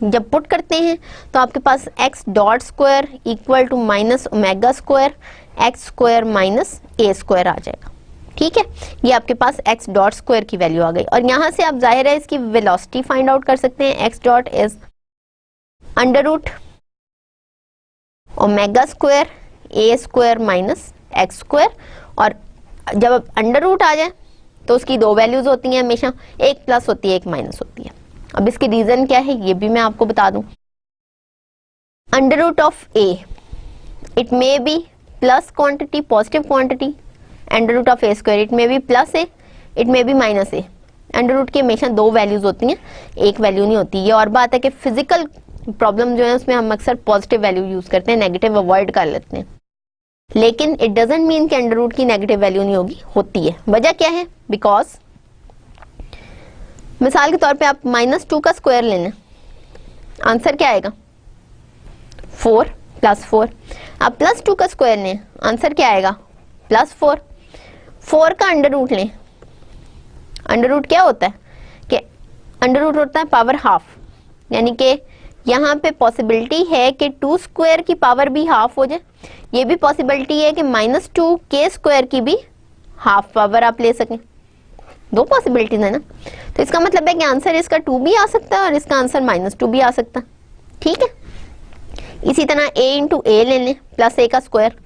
जब पुट करते हैं तो आपके पास X dot square equal to minus omega square X square minus A square आ जाएगा। ठीक है, ये आपके पास एक्स डॉट स्क्वायर की वैल्यू आ गई। और यहां से आप जाहिर है इसकी वेलोसिटी फाइंड आउट कर सकते हैं। X dot is under root omega square A square minus x square, और जब अंडर रूट आ जाए तो उसकी दो वैल्यूज होती हैं हमेशा, एक प्लस होती है एक माइनस होती है। अब इसकी रीजन क्या है ये भी मैं आपको बता दूं। Under root of a it may be plus quantity positive quantity, under root of a square it may be plus a it may be minus a. Under root की हमेशा दो वैल्यूज होती हैं, एक वैल्यू नहीं होती। ये और बात है कि फिजिकल प्रॉब्लम जो है उसमें हम अक्सर पॉजिटिव वैल्यू यूज करते हैं, नेगेटिव अवॉइड कर लेते हैं, लेकिन इट डजंट मीन कि अंडर रूट की नेगेटिव वैल्यू नहीं होगी, होती है। वजह क्या है, बिकॉज मिसाल के तौर पे आप -2 का स्क्वायर लेना, आंसर क्या आएगा 4 प्लस 4। आप +2 का स्क्वायर लें, आंसर क्या आएगा +4। 4 का अंडर रूट लें, अंडर रूट क्या होता है कि अंडर रूट होता है पावर हाफ, यानी कि यहाँ पे पॉसिबिलिटी है कि 2 स्क्वायर की पावर भी हाफ हो जाए। ये भी पॉसिबिलिटी है कि -2 के स्क्वायर की भी हाफ पावर आप ले सकें। दो पॉसिबिलिटीज है ना, तो इसका मतलब है कि आंसर इसका 2 भी आ सकता है और इसका आंसर -2 भी आ सकता है। ठीक है, इसी तरह a इंटू ए ले लें, प्लस a का स्क्वायर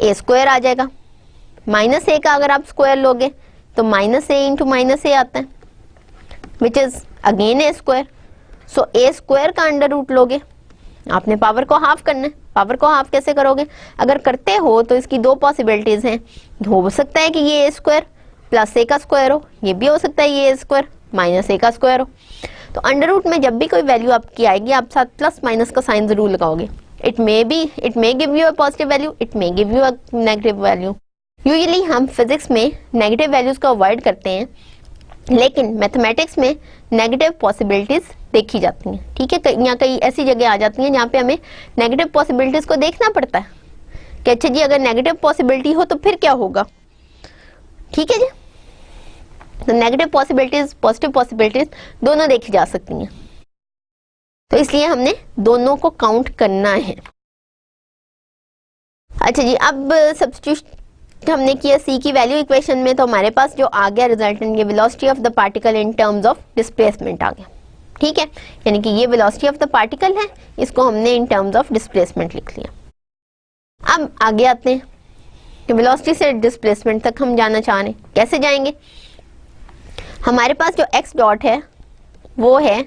ए स्क्वायर आ जाएगा, -a का अगर आप स्क्वायर लोगे तो -a इंटू -a आता है which is again a square. So a square का अंडर रूट लोगे, आपने पावर को हाफ करना है। पावर को हाफ कैसे करोगे, अगर करते हो तो इसकी दो पॉसिबिलिटीज हैं, हो सकता है कि ये a स्क्वायर प्लस a का स्क्वायर हो, ये भी हो सकता है ये a स्क्वायर माइनस a का स्क्वायर हो। तो अंडर रूट में जब भी कोई वैल्यू आपकी आएगी आप साथ प्लस माइनस का साइन जरूर लगाओगे। It may give you a positive value, it may give you a negative value. Usually हम फिजिक्स में नेगेटिव वैल्यूज को अवॉइड करते हैं, लेकिन मैथमेटिक्स में नेगेटिव पॉसिबिलिटीज देखी जाती हैं। ठीक है, कई ऐसी जगह आ जाती हैं जहाँ पे हमें नेगेटिव पॉसिबिलिटीज को देखना पड़ता है कि अच्छा जी अगर नेगेटिव पॉसिबिलिटी हो तो फिर क्या होगा। ठीक है जी, तो नेगेटिव पॉसिबिलिटीज पॉजिटिव पॉसिबिलिटीज दोनों देखी जा सकती हैं, तो इसलिए हमने दोनों को काउंट करना है। अच्छा जी, अब हमने किया सी की वैल्यू इक्वेशन में, तो हमारे पास जो आ गया रिजल्टेंट, ये velocity of the particle in terms of displacement आ गया। ठीक है, यानी कि ये वेलोसिटी ऑफ द पार्टिकल है, इसको हमने इन टर्म्स ऑफ डिस्प्लेसमेंट लिख लिया। अब आगे आते हैं कि वेलोसिटी से डिस्प्लेसमेंट तक हम जाना चाह रहे हैं, कैसे जाएंगे। हमारे पास जो एक्स डॉट है वो है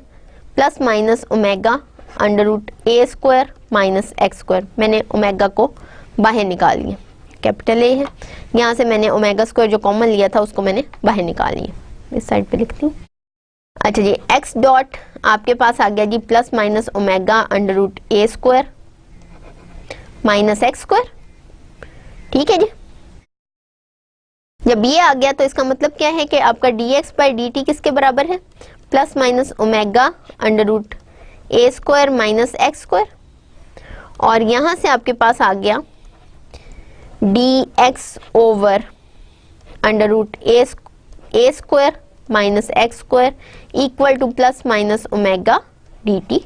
plus minus omega under root A square minus x square. मैंने ओमेगा को बाहर निकाल लिया, कैपिटल ए है, यहाँ से मैंने ओमेगा स्क्वायर जो कॉमन लिया था उसको मैंने बाहर निकाल लिया। इस साइड पे लिखती हूँ। अच्छा जी, एक्स डॉट आपके पास आ गया जी plus minus omega under root A square minus x square. ठीक है जी, जब ये आ गया तो इसका मतलब क्या है कि आपका dx बाई dt किसके बराबर है, plus minus omega under root A square minus x square. और यहां से आपके पास आ गया dx over under root A square minus x square equal to plus minus omega dt।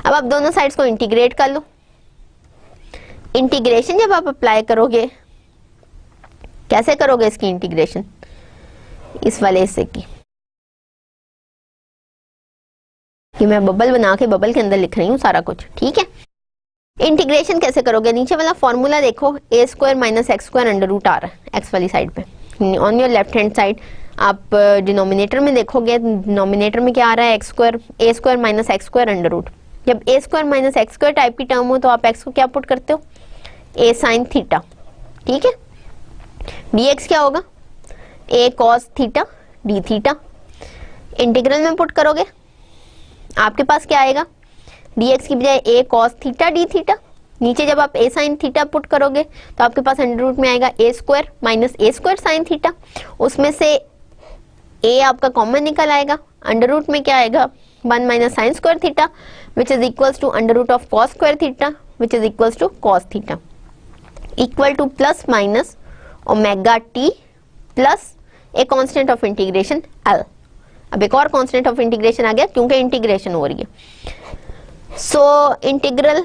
अब आप दोनों साइड्स को इंटीग्रेट कर लो। इंटीग्रेशन जब आप अप्लाई करोगे, कैसे करोगे इसकी इंटीग्रेशन, इस वाले हिस्से की, कि मैं बबल बना के बबल के अंदर लिख रही हूँ सारा कुछ। ठीक है, इंटीग्रेशन कैसे करोगे, नीचे वाला फॉर्मूला देखो, A square minus x square under root आ रहा है एक्स वाली साइड पे। On your left hand side आप डिनोमिनेटर में देखोगे, डिनोमिनेटर में क्या आ रहा है, एक्स स्क्वायर, ए square minus x square under root. जब A square minus x square type की टर्म हो तो आप एक्स को क्या पुट करते हो, ए साइन थीटा। ठीक है, dx क्या होगा, a cos theta d theta. Integral में पुट करोगे आपके पास क्या आएगा, dx की बजाय a cos theta d theta. नीचे जब आप a sin थीटा पुट करोगे तो आपके पास अंडर रूट में आएगा a square minus a square sin theta. उसमें से a आपका कॉमन निकल आएगा, अंडर रूट में क्या आएगा, 1 minus sine square theta which is equals to under root of cos square theta which is equals to cos theta equal to plus minus omega T plus a constant of integration l. अब एक और constant of integration आ गया क्योंकि integration हो रही है। So integral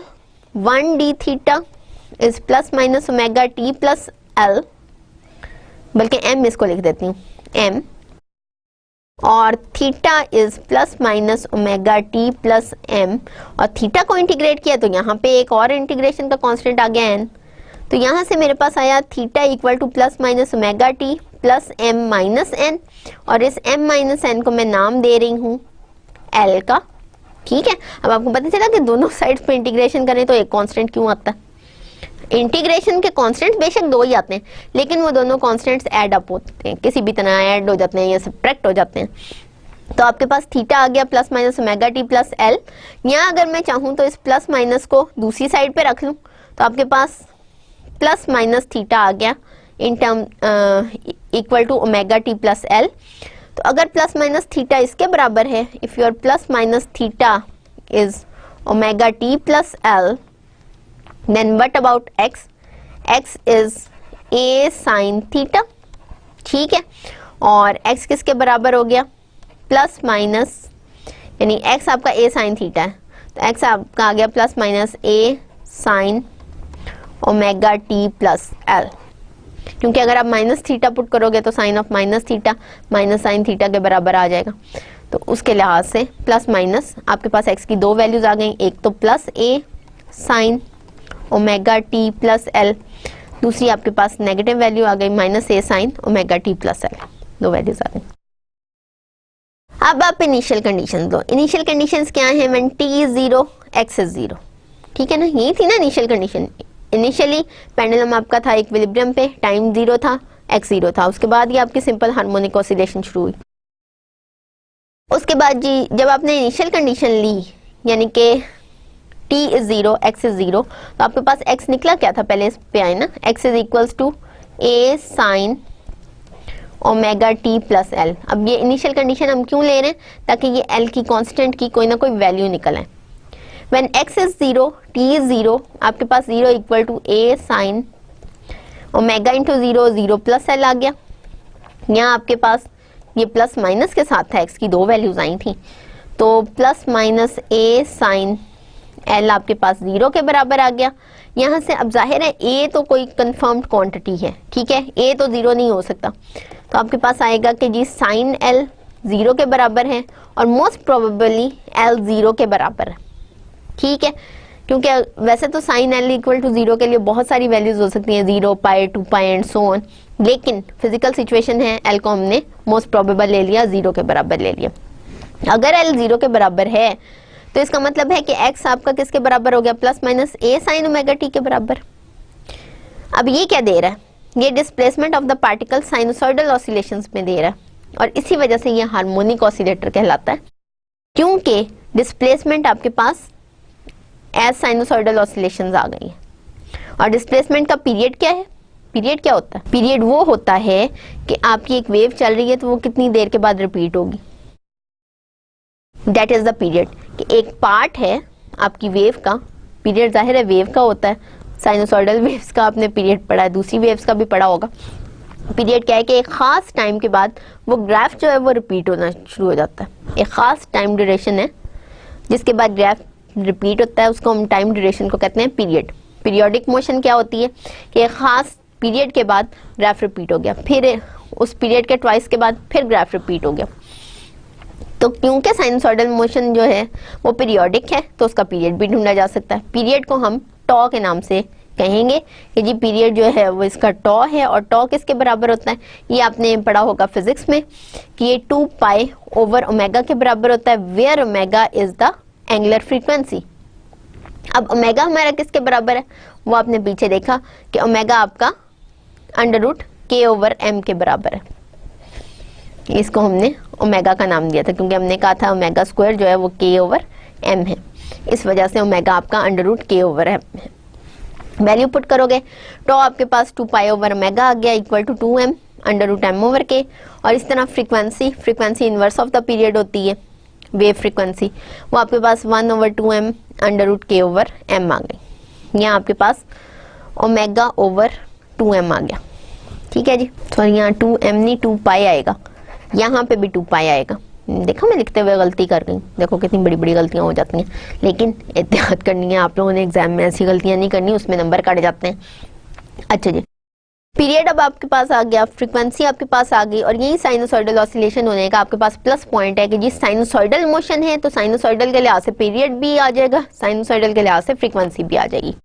1 d theta is plus minus omega T plus l, बल्कि m इसको लिख देती हूँ एम, और theta is plus minus omega T plus m. और थीटा को इंटीग्रेट किया तो यहाँ पे एक और इंटीग्रेशन का कांस्टेंट आ गया एन, तो यहां से मेरे पास आया theta equal to plus minus omega T plus m minus n, और इस एम माइनस एन को मैं नाम दे रही हूं एल का। ठीक है, अब आपको पता चला कि दोनों साइड्स पे इंटीग्रेशन करें तो एक कांस्टेंट क्यों आता है। इंटीग्रेशन के कांस्टेंट्स बेशक दो ही आते हैं, लेकिन वो दोनों कांस्टेंट्स ऐड अप होते हैं, किसी भी तरह ऐड हो जाते हैं या सब्ट्रैक्ट हो जाते हैं। तो आपके पास थीटा आ गया plus minus omega T plus L. यहाँ अगर मैं चाहूँ तो इस प्लस माइनस को दूसरी साइड पे रख लूँ तो आपके पास प्लस माइनस थीटा आ गया in term equal to omega T plus l. तो अगर प्लस माइनस थीटा इसके बराबर है, if your plus minus theta is omega T plus l, then what about x, x is a sine theta. ठीक है, और एक्स किसके बराबर हो गया, प्लस माइनस, यानी एक्स आपका ए साइन थीटा है, तो एक्स आपका आ गया plus minus A sine omega T plus L. क्योंकि अगर आप माइनस थीटा पुट करोगे तो sine of minus theta minus sine theta के बराबर आ जाएगा, तो उसके लिहाज से प्लस माइनस आपके पास एक्स की दो वैल्यूज आ गई, एक तो plus A sine omega T plus L, दूसरी आपके पास नेगेटिव वैल्यू आ गई minus A sine omega T plus L, दो वैल्यूज आ गई। अब आप इनिशियल कंडीशन दो। इनिशियल कंडीशंस क्या है, when T is 0 X is 0। ठीक है ना, यही थी ना इनिशियल कंडीशन। इनिशियली पेंडुलम आपका था इक्विलिब्रियम पे, टाइम 0 था, एक्स 0 था, उसके बाद ये आपकी सिंपल हार्मोनिक ऑसिलेशन शुरू हुई। उसके बाद जी जब आपने इनिशियल कंडीशन ली, यानी कि t इज 0 एक्स इज 0, तो आपके पास x निकला क्या था, पहले इस पे आए ना, x is equals to a sine omega T plus l. अब ये इनिशियल कंडीशन हम क्यों ले रहे हैं, ताकि ये l की कांस्टेंट की कोई ना कोई वैल्यू निकल आए। When x is 0, t is 0, आपके पास 0 equal to a sine omega into 0, 0 plus L आ गया। यहाँ आपके पास ये प्लस माइनस के साथ था, x की दो वैल्यूज आई थी, तो plus minus a sine l आपके पास 0 के बराबर आ गया। यहाँ से अब जाहिर है ए तो कोई कंफर्म्ड क्वांटिटी है, ठीक है, ए तो 0 नहीं हो सकता, तो आपके पास आएगा कि जी साइन एल 0 के बराबर है और मोस्ट प्रोबेबली एल 0 के बराबर है, ठीक है, क्योंकि वैसे तो साइन एल इक्वल टू 0 के लिए बहुत सारी वैल्यूज हो सकती हैं, 0 पाई 2 पाई एंड सो ऑन, लेकिन फिजिकल सिचुएशन है एल को हमने मोस्ट प्रोबेबल ले लिया, 0 के बराबर ले लिया। अगर एल 0 के बराबर है तो इसका मतलब है कि x आपका किसके बराबर हो गया, plus minus a sine omega t के बराबर। अब ये क्या दे रहा है, ये displacement of the particle sinusoidal oscillations में दे रहा है और इसी वजह से ये हार्मोनिक ऑसिलेटर कहलाता है, क्योंकि डिस्प्लेसमेंट आपके पास एज साइनोसॉइडल ऑसिलेशंस आ गई है। और डिस्प्लेसमेंट का पीरियड क्या है, पीरियड क्या होता है, पीरियड वो होता है कि आपकी एक वेव चल रही है तो वो कितनी देर के बाद रिपीट होगी, दैट इज द पीरियड। कि एक पार्ट है आपकी वेव का, पीरियड जाहिर है वेव का होता है, साइनोसॉइडल वेव्स का आपने पीरियड पढ़ा है, दूसरी वेव्स का भी पढ़ा होगा। पीरियड क्या है कि एक खास टाइम के बाद वो ग्राफ जो है वो रिपीट होना शुरू हो जाता है, एक खास टाइम ड्यूरेशन है जिसके बाद ग्राफ रिपीट होता है, उसको हम टाइम ड्यूरेशन को कहते हैं पीरियड। पीरियोडिक मोशन क्या होती है कि एक खास पीरियड के बाद ग्राफ रिपीट हो गया, फिर उस पीरियड के ट्वाइस के बाद फिर ग्राफ रिपीट हो गया। तो क्योंकि साइनसॉइडल मोशन जो है वो पीरियोडिक है तो उसका पीरियड भी ढूंढा जा सकता है। पीरियड को हम टॉ के नाम से कहेंगे कि जी पीरियड जो है वो इसका टॉ है, और टॉ किसके बराबर होता है, ये आपने पढ़ा होगा फिजिक्स में कि ये 2 पाई ओवर ओमेगा के बराबर होता है, where omega is the angular frequency. अब ओमेगा हमारा किसके बराबर है, वो आपने पीछे देखा कि ओमेगा आपका under root k over M के बराबर है। इसको हमने ओमेगा का नाम दिया था क्योंकि हमने कहा था ओमेगा स्क्वायर जो है वो के ओवर एम है, इस वजह से ओमेगा आपका under root k over M है। वैल्यू पुट करोगे तो आपके पास 2 पाई ओवर ओमेगा आ गया equal to 2m under root m over k, और इस तरह frequency inverse of the period होती है वेव फ्रीक्वेंसी, वो आपके पास 1 over 2m under root k over m आ गई। यहाँ आपके पास ओमेगा ओवर 2m आ गया, ठीक है जी। तो यहाँ 2m नहीं 2 पाई आएगा, यहाँ पे भी 2 पाई आएगा। देखो मैं लिखते हुए गलती कर गई, देखो कितनी बड़ी बड़ी गलतियां हो जाती हैं, लेकिन एहतियात करनी है आप लोगों ने, एग्जाम में ऐसी गलतियां नहीं करनी, उसमें नंबर काटे जाते हैं। अच्छा जी, पीरियड अब आपके पास आ गया, फ्रीक्वेंसी आपके पास आ गई, और यही साइनोसॉइडल ऑसिलेशन होने का आपके पास प्लस पॉइंट है कि जी साइनोसॉइडल मोशन है तो साइनोसॉइडल के लिहाज से पीरियड भी आ जाएगा, साइनोसॉइडल के लिहाज से फ्रीक्वेंसी भी आ जाएगी।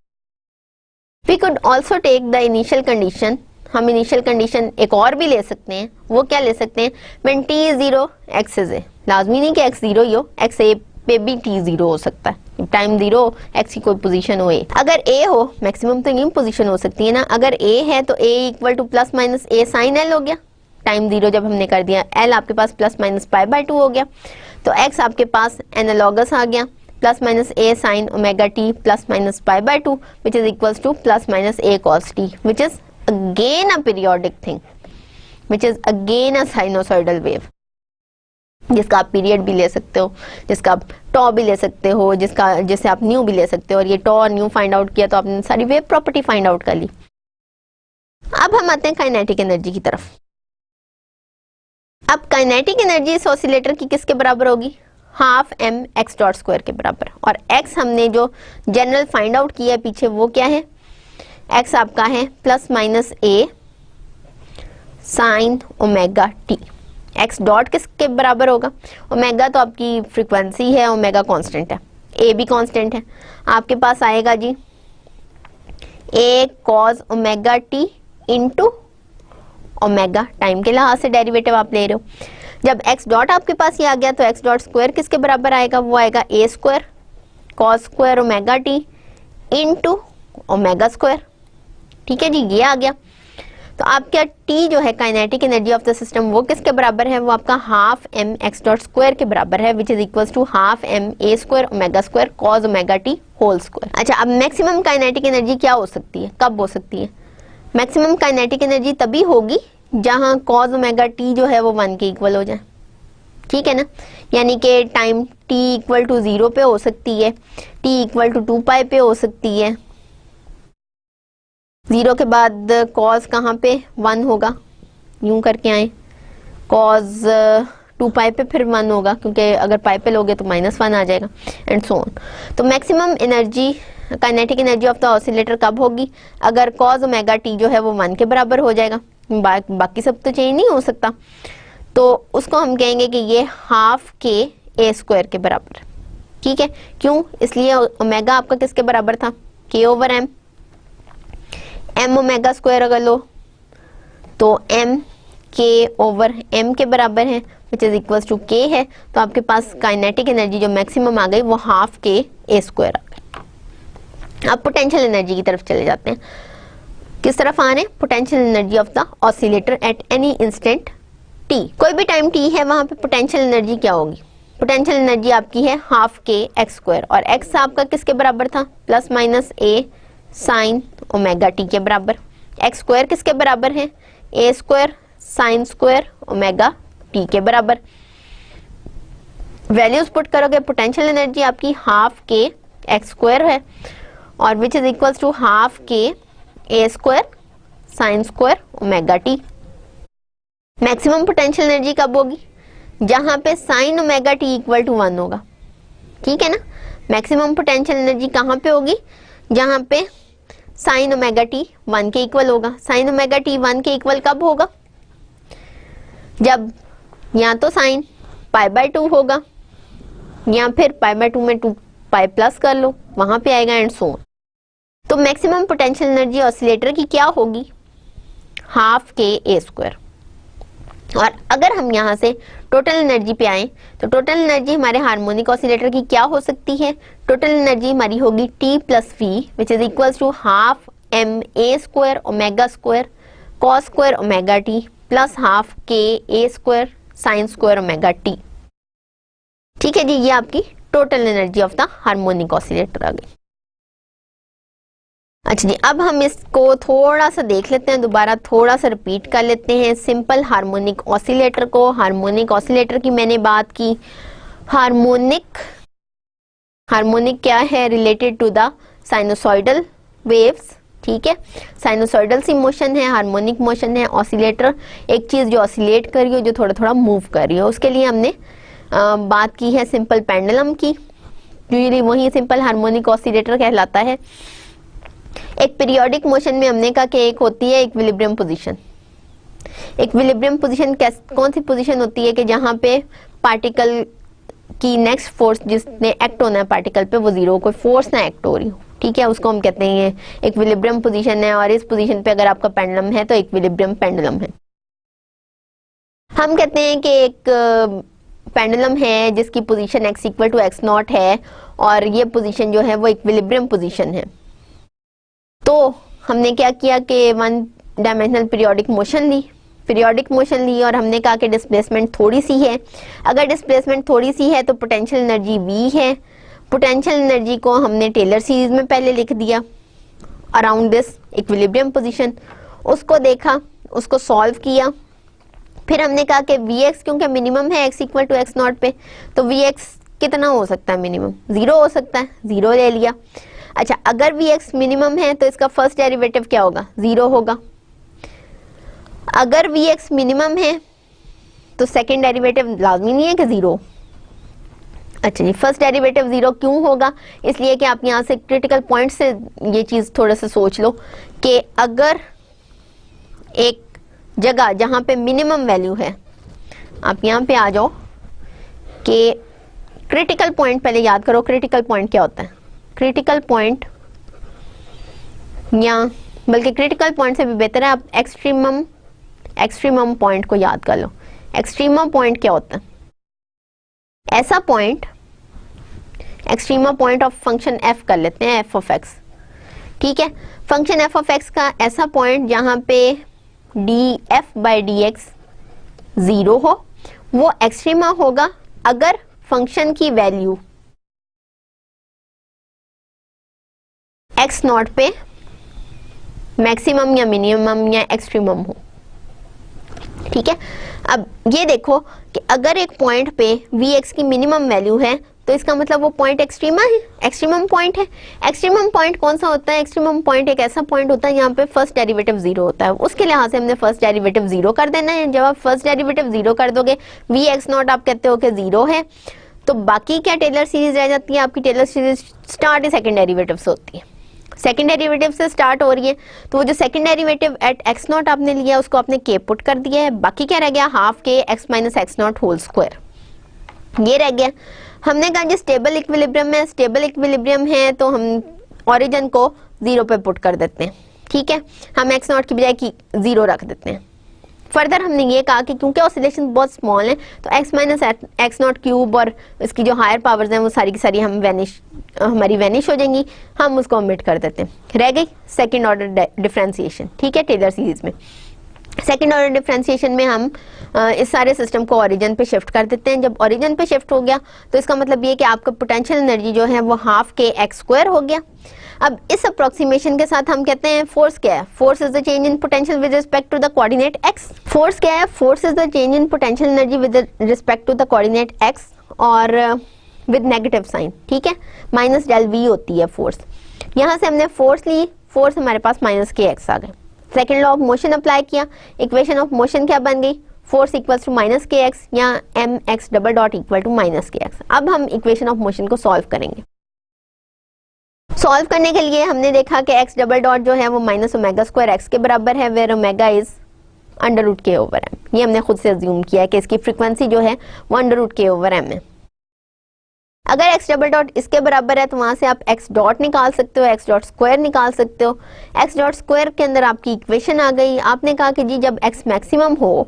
We could also take the initial condition, हम इनिशियल कंडीशन एक और भी ले सकते हैं, वो क्या ले सकते हैं, when t is 0 x is a, लाजमी नहीं कि x 0 ही हो, x a पे भी t 0 हो सकता है, टाइम 0 x की कोई पोजीशन हो a, अगर a हो मैक्सिमम तो यही पोजीशन हो सकती है ना, अगर a है तो a equal to plus minus a sine l हो गया, टाइम 0 जब हमने कर दिया, l आपके पास प्लस माइनस पाई बाय 2 हो गया, तो x आपके पास एनालॉगस आ गया plus minus a sine omega t plus minus pi by 2 which is equals to plus minus a cos t which is again a periodic thing which is again a sinusoidal wave, जिसका आप period भी ले सकते हो, जिसका आप टॉ भी ले सकते हो, जिसे आप न्यू भी ले सकते हो, और ये टॉ और न्यू फाइंड आउट किया तो आपने सारी वेव प्रॉपर्टी फाइंड आउट कर ली। अब हम आते हैं काइनेटिक एनर्जी की तरफ। अब काइनेटिक एनर्जी इस ऑसिलेटर की किसके बराबर होगी, half m x dot square के बराबर, और x हमने जो जनरल फाइंड आउट किया है पीछे वो क्या है, x आपका है plus minus a sine omega t। x dot किसके बराबर होगा, ओमेगा तो आपकी फ्रीक्वेंसी है, ओमेगा कांस्टेंट है, a भी कांस्टेंट है, आपके पास आएगा जी a cos omega t into omega, time के लिहाज से डेरिवेटिव आप ले रहे हो। जब x डॉट आपके पास ये आ गया तो x डॉट स्क्वायर किसके बराबर आएगा, वो आएगा a square cos square omega t into omega square, ठीक है जी, ये आ गया। तो आपका t जो है kinetic energy of the system वो किसके बराबर है, वो आपका half m x dot square के बराबर है which is equals to half m a square omega square cos omega t whole square. अच्छा, अब मैक्सिमम काइनेटिक एनर्जी क्या हो सकती है, कब हो सकती है, मैक्सिमम काइनेटिक एनर्जी तभी होगी जहां cos ओमेगा t जो है वो 1 के इक्वल हो जाए, ठीक है ना, यानी कि टाइम t इक्वल टू 0 पे हो सकती है, t इक्वल टू 2 पाई पे हो सकती है, 0 के बाद cos कहाँ पे 1 होगा, यूं करके आए cos 2 पाई पे फिर 1 होगा, क्योंकि अगर पाई पे लोगे तो -1 आ जाएगा, एंड सो ऑन। तो maximum energy, kinetic energy of the oscillator कब होगी? अगर cos ओमेगा टी जो है वो 1 के बराबर हो जाएगा, बाकी सब तो चेंज नहीं हो सकता, तो उसको हम कहेंगे कि ये हाफ के ए स्क्वायर के बराबर। ठीक है, क्यों? इसलिए ओमेगा आपका किसके बराबर था? K over m. M omega square अगर लो तो एम के ओवर एम के बराबर है, विच इज इक्वल्स टू के है। तो आपके पास काइनेटिक एनर्जी जो मैक्सिमम आ गई वो हाफ के ए स्क्वायर आ गई। अब पोटेंशियल एनर्जी की तरफ चले जाते हैं। किस तरफ आ रहे हैं? Potential energy of the oscillator at any instant T. कोई भी टाइम टी है वहां पे पोटेंशियल एनर्जी क्या होगी? पोटेंशियल एनर्जी आपकी है हाफ के एक्स स्क्वायर, और एक्स आपका किसके बराबर था? Plus minus A sine omega T के बराबर। एक्स स्क्वायर किसके बराबर है? A square sine square omega T के बराबर। वैल्यूज पुट करोगे, पोटेंशियल एनर्जी आपकी हाफ के एक्स स्क्वायर है, और which is equals to half K A square sine square omega T. Maximum potential energy कब होगी? जहां पे sine omega T equal to 1 होगा। ठीक है ना? मैक्सिमम पोटेंशियल एनर्जी कहां पे होगी? जहां पे साइन ओमेगा टी 1 के इक्वल होगा। साइन ओमेगा टी 1 के इक्वल कब होगा? जब या तो साइन पाई बाय 2 होगा, या फिर पाई बाय 2 में 2 पाई प्लस कर लो, वहां पे आएगा, एंड सो ऑन। तो मैक्सिमम पोटेंशियल एनर्जी ऑसिलेटर की क्या होगी? Half K A square. और अगर हम यहाँ से टोटल एनर्जी पे आए तो टोटल एनर्जी हमारे हार्मोनिक ऑसिलेटर की क्या हो सकती है? टोटल एनर्जी हमारी होगी T plus V, which is equals to half M A square omega square cos square omega T plus half K A square sine square omega T. ठीक है जी, ये आपकी total energy of the harmonic oscillator आ गई। अच्छा जी, अब हम इसको थोड़ा सा देख लेते हैं, दोबारा थोड़ा सा रिपीट कर लेते हैं सिंपल हार्मोनिक ऑसिलेटर को। हार्मोनिक ऑसिलेटर की मैंने बात की। हार्मोनिक क्या है? Related to the sinusoidal waves. ठीक है, साइनोसॉइडल सी मोशन है, हार्मोनिक मोशन है। ऑसिलेटर एक चीज जो ऑसिलेट कर रही हो, जो थोड़ा थोड़ा मूव कर रही हो, उसके लिए हमने बात की है सिंपल पेंडुलम की। यूजुअली वही सिंपल हार्मोनिक ऑसिलेटर कहलाता है। एक पीरियोडिक मोशन में हमने कहा कि एक होती है इक्विलिब्रियम पोजीशन। इक्विलिब्रियम पोजीशन कौन सी पोजीशन होती है? कि जहां पे पार्टिकल की नेक्स्ट फोर्स जिसने एक्ट होना है पार्टिकल पे वो जीरो, कोई फोर्स ना एक्ट हो रही हो। ठीक है, उसको हम कहते हैं इक्विलिब्रियम पोजीशन है। और इस पोजीशन पे अगर आपका पेंडुलम है तो इक्विलिब्रियम पेंडुलम है। हम कहते हैं कि एक पेंडुलम है जिसकी position x equal to x not है, और ये पोजीशन जो है वो इक्विलिब्रियम पोजीशन है। तो हमने क्या किया कि 1 डायमेंशनल पीरियोडिक मोशन ली और हमने कहा कि डिस्प्लेसमेंट थोड़ी सी है। अगर डिस्प्लेसमेंट थोड़ी सी है तो पोटेंशियल एनर्जी v है। पोटेंशियल एनर्जी को हमने टेलर सीरीज में पहले लिख दिया अराउंड दिस इक्विलिब्रियम पोजीशन। उसको देखा, उसको सॉल्व किया, फिर हमने कहा कि Vx क्योंकि मिनिमम है x equal to x not पे, तो Vx कितना हो सकता है? मिनिमम 0 हो सकता है, 0 ले लिया। अच्छा, अगर Vx मिनिमम है तो इसका फर्स्ट डेरिवेटिव क्या होगा? 0 होगा। अगर Vx मिनिमम है तो सेकंड डेरिवेटिव लाजमी नहीं है कि 0। अच्छा जी, फर्स्ट डेरिवेटिव 0 क्यों होगा? इसलिए कि आप यहाँ से क्रिटिकल पॉइंट से ये चीज थोड़ा सा सोच लो कि अगर एक जगह जहां पे मिनिमम वैल्यू है, आप यहाँ पे आ जाओ कि क्रिटिकल पॉइंट पहले याद करो। क्रिटिकल पॉइंट क्या होता है? क्रिटिकल पॉइंट, या बल्कि क्रिटिकल पॉइंट से भी बेहतर है आप एक्सट्रीमम पॉइंट को याद कर लो। एक्सट्रीमम पॉइंट क्या होता है? ऐसा point, extremum point of function f कर लेते हैं, f ऑफ x। ठीक है, फंक्शन f ऑफ x का ऐसा पॉइंट जहां पे df बाई dx 0 हो, वो एक्सट्रीमा होगा अगर फंक्शन की वैल्यू x नॉट पे मैक्सिमम या मिनिमम या एक्सट्रीमम हो। ठीक है, अब ये देखो कि अगर एक पॉइंट पे Vx की मिनिमम वैल्यू है तो इसका मतलब वो पॉइंट एक्सट्रीमा है, एक्सट्रीमम पॉइंट है। एक्सट्रीमम पॉइंट कौन सा होता है? एक्सट्रीमम पॉइंट एक ऐसा पॉइंट होता है यहाँ पे फर्स्ट डेरिवेटिव जीरो होता है। उसके लिहाज से हमने फर्स्ट डेरिवेटिव जीरो कर देना है। जब आप फर्स्ट डेरिवेटिव जीरो कर दोगे, वी एक्स नॉट आप कहते हो कि जीरो है, तो बाकी क्या टेलर सीरीज रह जाती है आपकी? Taylor series start second derivative से होती है, सेकंड डेरिवेटिव से स्टार्ट हो रही है। तो वो जो second derivative eight x not आपने लिया उसको आपने के पुट कर दिया है, बाकी क्या रह गया? हाफ के x minus x not whole square, ये रह गया। हमने कहा जी स्टेबल इक्विलिब्रियम है, स्टेबल इक्विलिब्रियम है तो हम ओरिजिन को जीरो पे पुट कर देते हैं, ठीक है। हम एक्स नॉट की बजाय की जीरो रख देते हैं। फर्दर हमने ये कहा कि क्योंकि ऑसिलेशन बहुत स्मॉल है तो x minus x not cube और इसकी जो हायर पावर्स हैं वो सारी की सारी हमारी वैनिश हो जाएंगी, हम उसको ओमिट कर देते हैं। रह गई सेकंड ऑर्डर डिफरेंशिएशन, ठीक है, टेलर सीरीज में। सेकंड ऑर्डर डिफरेंशिएशन में हम इस सारे सिस्टम को ओरिजिन पे शिफ्ट कर देते हैं। जब ओरिजिन पे शिफ्ट हो गया तो इसका मतलब ये कि आपका पोटेंशियल एनर्जी जो है वो हाफ के एक्स स्क्वायर हो गया। अब इस अप्रोक्सीमेशन के साथ हम कहते हैं फोर्स क्या है? Force is the change in potential with respect to the coordinate x. Force क्या है? Force is the change in potential energy with respect to the coordinate x और विद नेगेटिव साइन, ठीक है, माइनस डेल वी होती है force. यहाँ से हमने फोर्स ली, फोर्स हमारे पास माइनस के एक्स आ गए। Second law of motion apply किया, इक्वेशन ऑफ मोशन क्या बन गई? फोर्स इक्वल्स टू माइनस के एक्स या M x double dot equal to minus के एक्स। अब हम इक्वेशन ऑफ मोशन को सॉल्व करेंगे। सॉल्व करने के लिए हमने देखा कि एक्स डबल डॉट जो है वो माइनस ओमेगा स्क्वायर एक्स के बराबर है, where omega is under root k over m. ये हमने खुद से अज्यूम किया है कि इसकी फ्रीक्वेंसी जो है वो under root k over M है। अगर एक्स डबल डॉट इसके बराबर है तो वहां से आप एक्स डॉट निकाल सकते हो, एक्स डॉट स्क्वायर निकाल सकते हो। एक्स डॉट स्क्वायर के अंदर आपकी इक्वेशन आ गई। आपने कहा कि जी जब एक्स मैक्सिमम हो,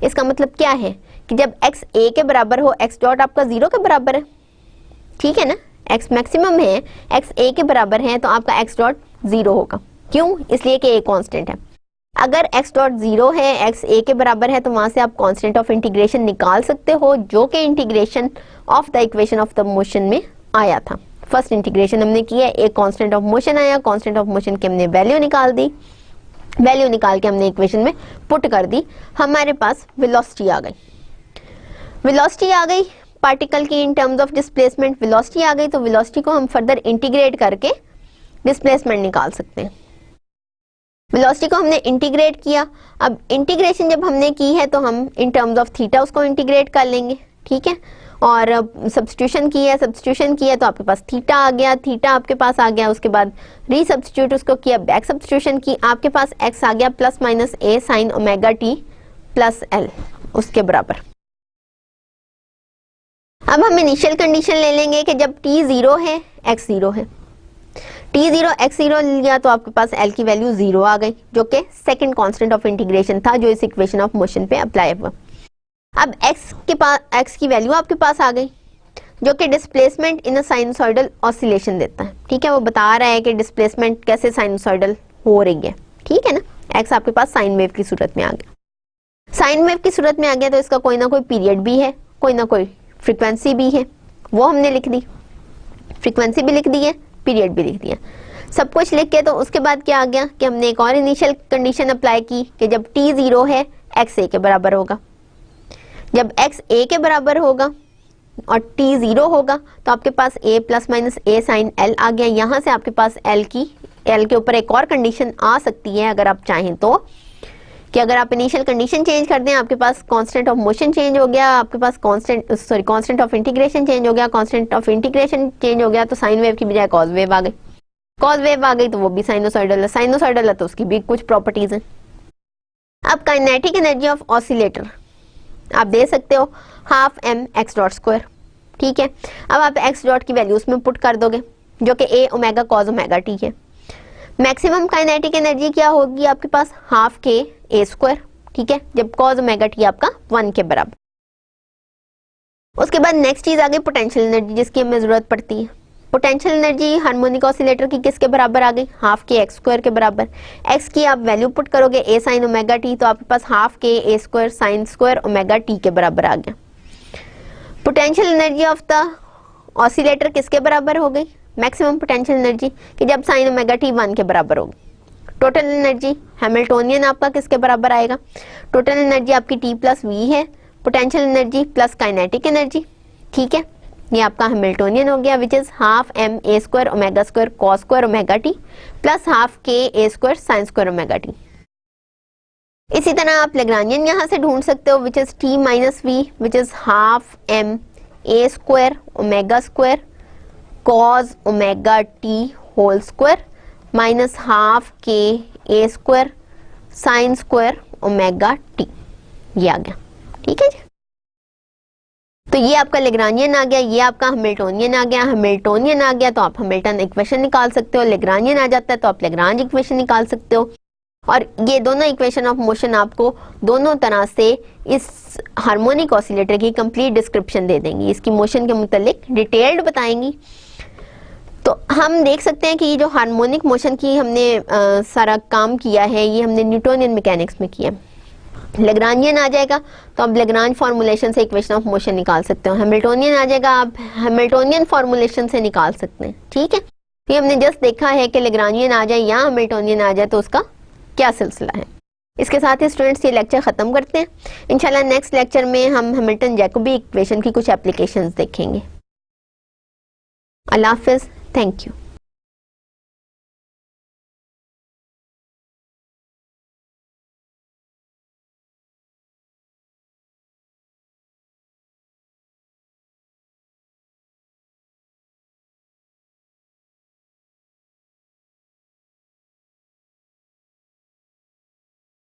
इसका मतलब क्या है कि जब एक्स ए के बराबर हो, एक्स डॉट आपका जीरो के बराबर है, ठीक है ना। एक्स मैक्सिमम है, एक्स ए के बराबर है तो आपका एक्स डॉट जीरो होगा। क्यों? इसलिए कि ए कांस्टेंट है। अगर एक्स डॉट जीरो है, एक्स ए के बराबर है, तो वहां से आप कांस्टेंट ऑफ इंटीग्रेशन निकाल सकते हो, जो कि integration of the equation of the motion में आया था। फर्स्ट इंटीग्रेशन हमने किया, एक कांस्टेंट ऑफ मोशन आया, कांस्टेंट ऑफ मोशन की हमने वैल्यू निकाल दी, वैल्यू निकाल के हमने इक्वेशन में पुट कर दी, हमारे पास वेलोसिटी आ गई। वेलोसिटी आ गई पार्टिकल की in terms of displacement, velocity आ गई, तो वेलोसिटी को हम फर्दर इंटीग्रेट करके डिस्प्लेसमेंट निकाल सकते हैं। वेलोसिटी को हमने इंटीग्रेट किया। अब इंटीग्रेशन जब हमने की है तो हम इन टर्म्स ऑफ थीटा उसको इंटीग्रेट कर लेंगे, ठीक है। और सब्स्टिट्यूशन की है, सब्स्टिट्यूशन किया तो आपके पास थीटा आ गया, थीटा आपके पास आ गया। उसके बाद रीसब्स्टिट्यूट उसको किया, बैक सब्स्टिट्यूशन की, आपके पास एक्स आ गया plus minus A sine omega T plus L उसके बराबर। अब हम इनिशियल कंडीशन ले लेंगे कि जब t जीरो है, x जीरो है, t जीरो x जीरो लिया तो आपके पास l की वैल्यू जीरो आ गई, जो कि सेकंड कांस्टेंट ऑफ इंटीग्रेशन था जो इस इक्वेशन ऑफ मोशन पे अप्लाई हुआ। अब x की वैल्यू आपके पास आ गई, जो कि displacement in a sinusoidal oscillation देता है, ठीक है। वो बता रहा है कि डिस्प्लेसमेंट कैसे साइनसॉइडल हो रही है, ठीक है ना। x आपके पास साइन वेव की सूरत में आ गया, साइन वेव की सूरत में आ गया तो इसका कोई ना कोई पीरियड भी है, कोई ना कोई फ्रीक्वेंसी भी है, वो हमने लिख दी, फ्रीक्वेंसी भी लिख दी है, पीरियड भी लिख दिया, सब कुछ लिख के। तो उसके बाद क्या आ गया कि हमने एक और इनिशियल कंडीशन अप्लाई की कि जब t जीरो है, x a के बराबर होगा। जब x a के बराबर होगा और t जीरो होगा तो आपके पास a plus minus a sine l आ गया। यहाँ से आपके पास l के ऊपर एक और कंडीशन आ सकती है अगर आप चाहें तो, कि अगर आप इनिशियल कंडीशन चेंज कर दें, आपके पास कांस्टेंट ऑफ मोशन चेंज हो गया, आपके पास कांस्टेंट ऑफ इंटीग्रेशन चेंज हो गया, कांस्टेंट ऑफ इंटीग्रेशन चेंज हो गया तो साइन वेव की बजाय कॉस वेव आ गई, कॉस वेव आ गई तो वो भी साइनोसॉइडल है, साइनोसॉइडल है तो उसकी भी कुछ प्रॉपर्टीज हैं। अब काइनेटिक एनर्जी ऑफ ऑसिलेटर आप दे सकते हो half m x dot square, ठीक है। अब आप एक्स डॉट की वैल्यू उसमें पुट कर दोगे, जो कि a omega cos omega t है। मैक्सिमम काइनेटिक एनर्जी क्या होगी आपके पास? हाफ के ए स्क्वायर, ठीक है, जब कॉस ओमेगा टी आपका 1 के बराबर। उसके बाद नेक्स्ट चीज आ गई पोटेंशियल एनर्जी, जिसकी हमें जरूरत पड़ती है। पोटेंशियल एनर्जी हार्मोनिक ऑसिलेटर की किसके बराबर आ गई? हाफ के एक्स स्क्वायर के बराबर। एक्स की आप वैल्यू पुट करोगे ए साइन ओमेगा टी, तो आपके पास half K A square sine square omega T के बराबर आ गया। Potential energy of the oscillator किसके बराबर हो गई? मैक्सिमम पोटेंशियल एनर्जी, कि जब साइन ओमेगा टी 1 के बराबर होगी। टोटल एनर्जी हैमिल्टोनियन आपका किसके बराबर आएगा? टोटल एनर्जी आपकी टी प्लस वी है, potential energy plus kinetic energy, ठीक है। ये आपका हैमिल्टोनियन हो गया, which is half M A square omega square cos square omega T plus half K A square sine square omega T. इसी तरह आप लेग्रांजियन यहाँ से ढूंढ सकते हो, which is T minus V which is half M A square omega square cos omega T whole square minus half K A square sine square omega T. ये आ गया, ठीक है जी। तो ये आपका लेग्रांजियन आ गया, ये आपका हैमिल्टोनियन आ गया। हैमिल्टोनियन आ गया तो आप हैमिल्टन इक्वेशन निकाल सकते हो, लेग्रांजियन आ जाता है तो आप लेग्रांज इक्वेशन निकाल सकते हो। और ये दोनों इक्वेशन ऑफ मोशन आपको दोनों तरह से इस हार्मोनिक ऑसिलेटर की कंप्लीट डिस्क्रिप्शन दे देंगी, इसकी मोशन के मुतालिक डिटेल्ड बताएंगी। तो हम देख सकते हैं कि ये जो हार्मोनिक मोशन की हमने सारा काम किया है, ये हमने न्यूटोनियन मैकेनिक्स में किया। लेग्रांजियन आ जाएगा तो आप लेग्रांज फॉर्मूलेशन से इक्वेशन ऑफ मोशन निकाल सकते हो। हैमिल्टोनियन आ जाएगा, आप हैमिल्टोनियन फॉर्मूलेशन से निकाल सकते हैं, ठीक है। तो ये हमने जस्ट देखा है कि लेग्रांजियन आ जाए या हैमिल्टोनियन आ जाए तो उसका क्या सिलसिला है। इसके साथ ही स्टूडेंट्स ये लेक्चर खत्म करते हैं। इंशाल्लाह नेक्स्ट लेक्चर में हम हैमिल्टन जैकोबी इक्वेशन की कुछ एप्लीकेशंस देखेंगे। अल्लाह हाफिज, थैंक यू।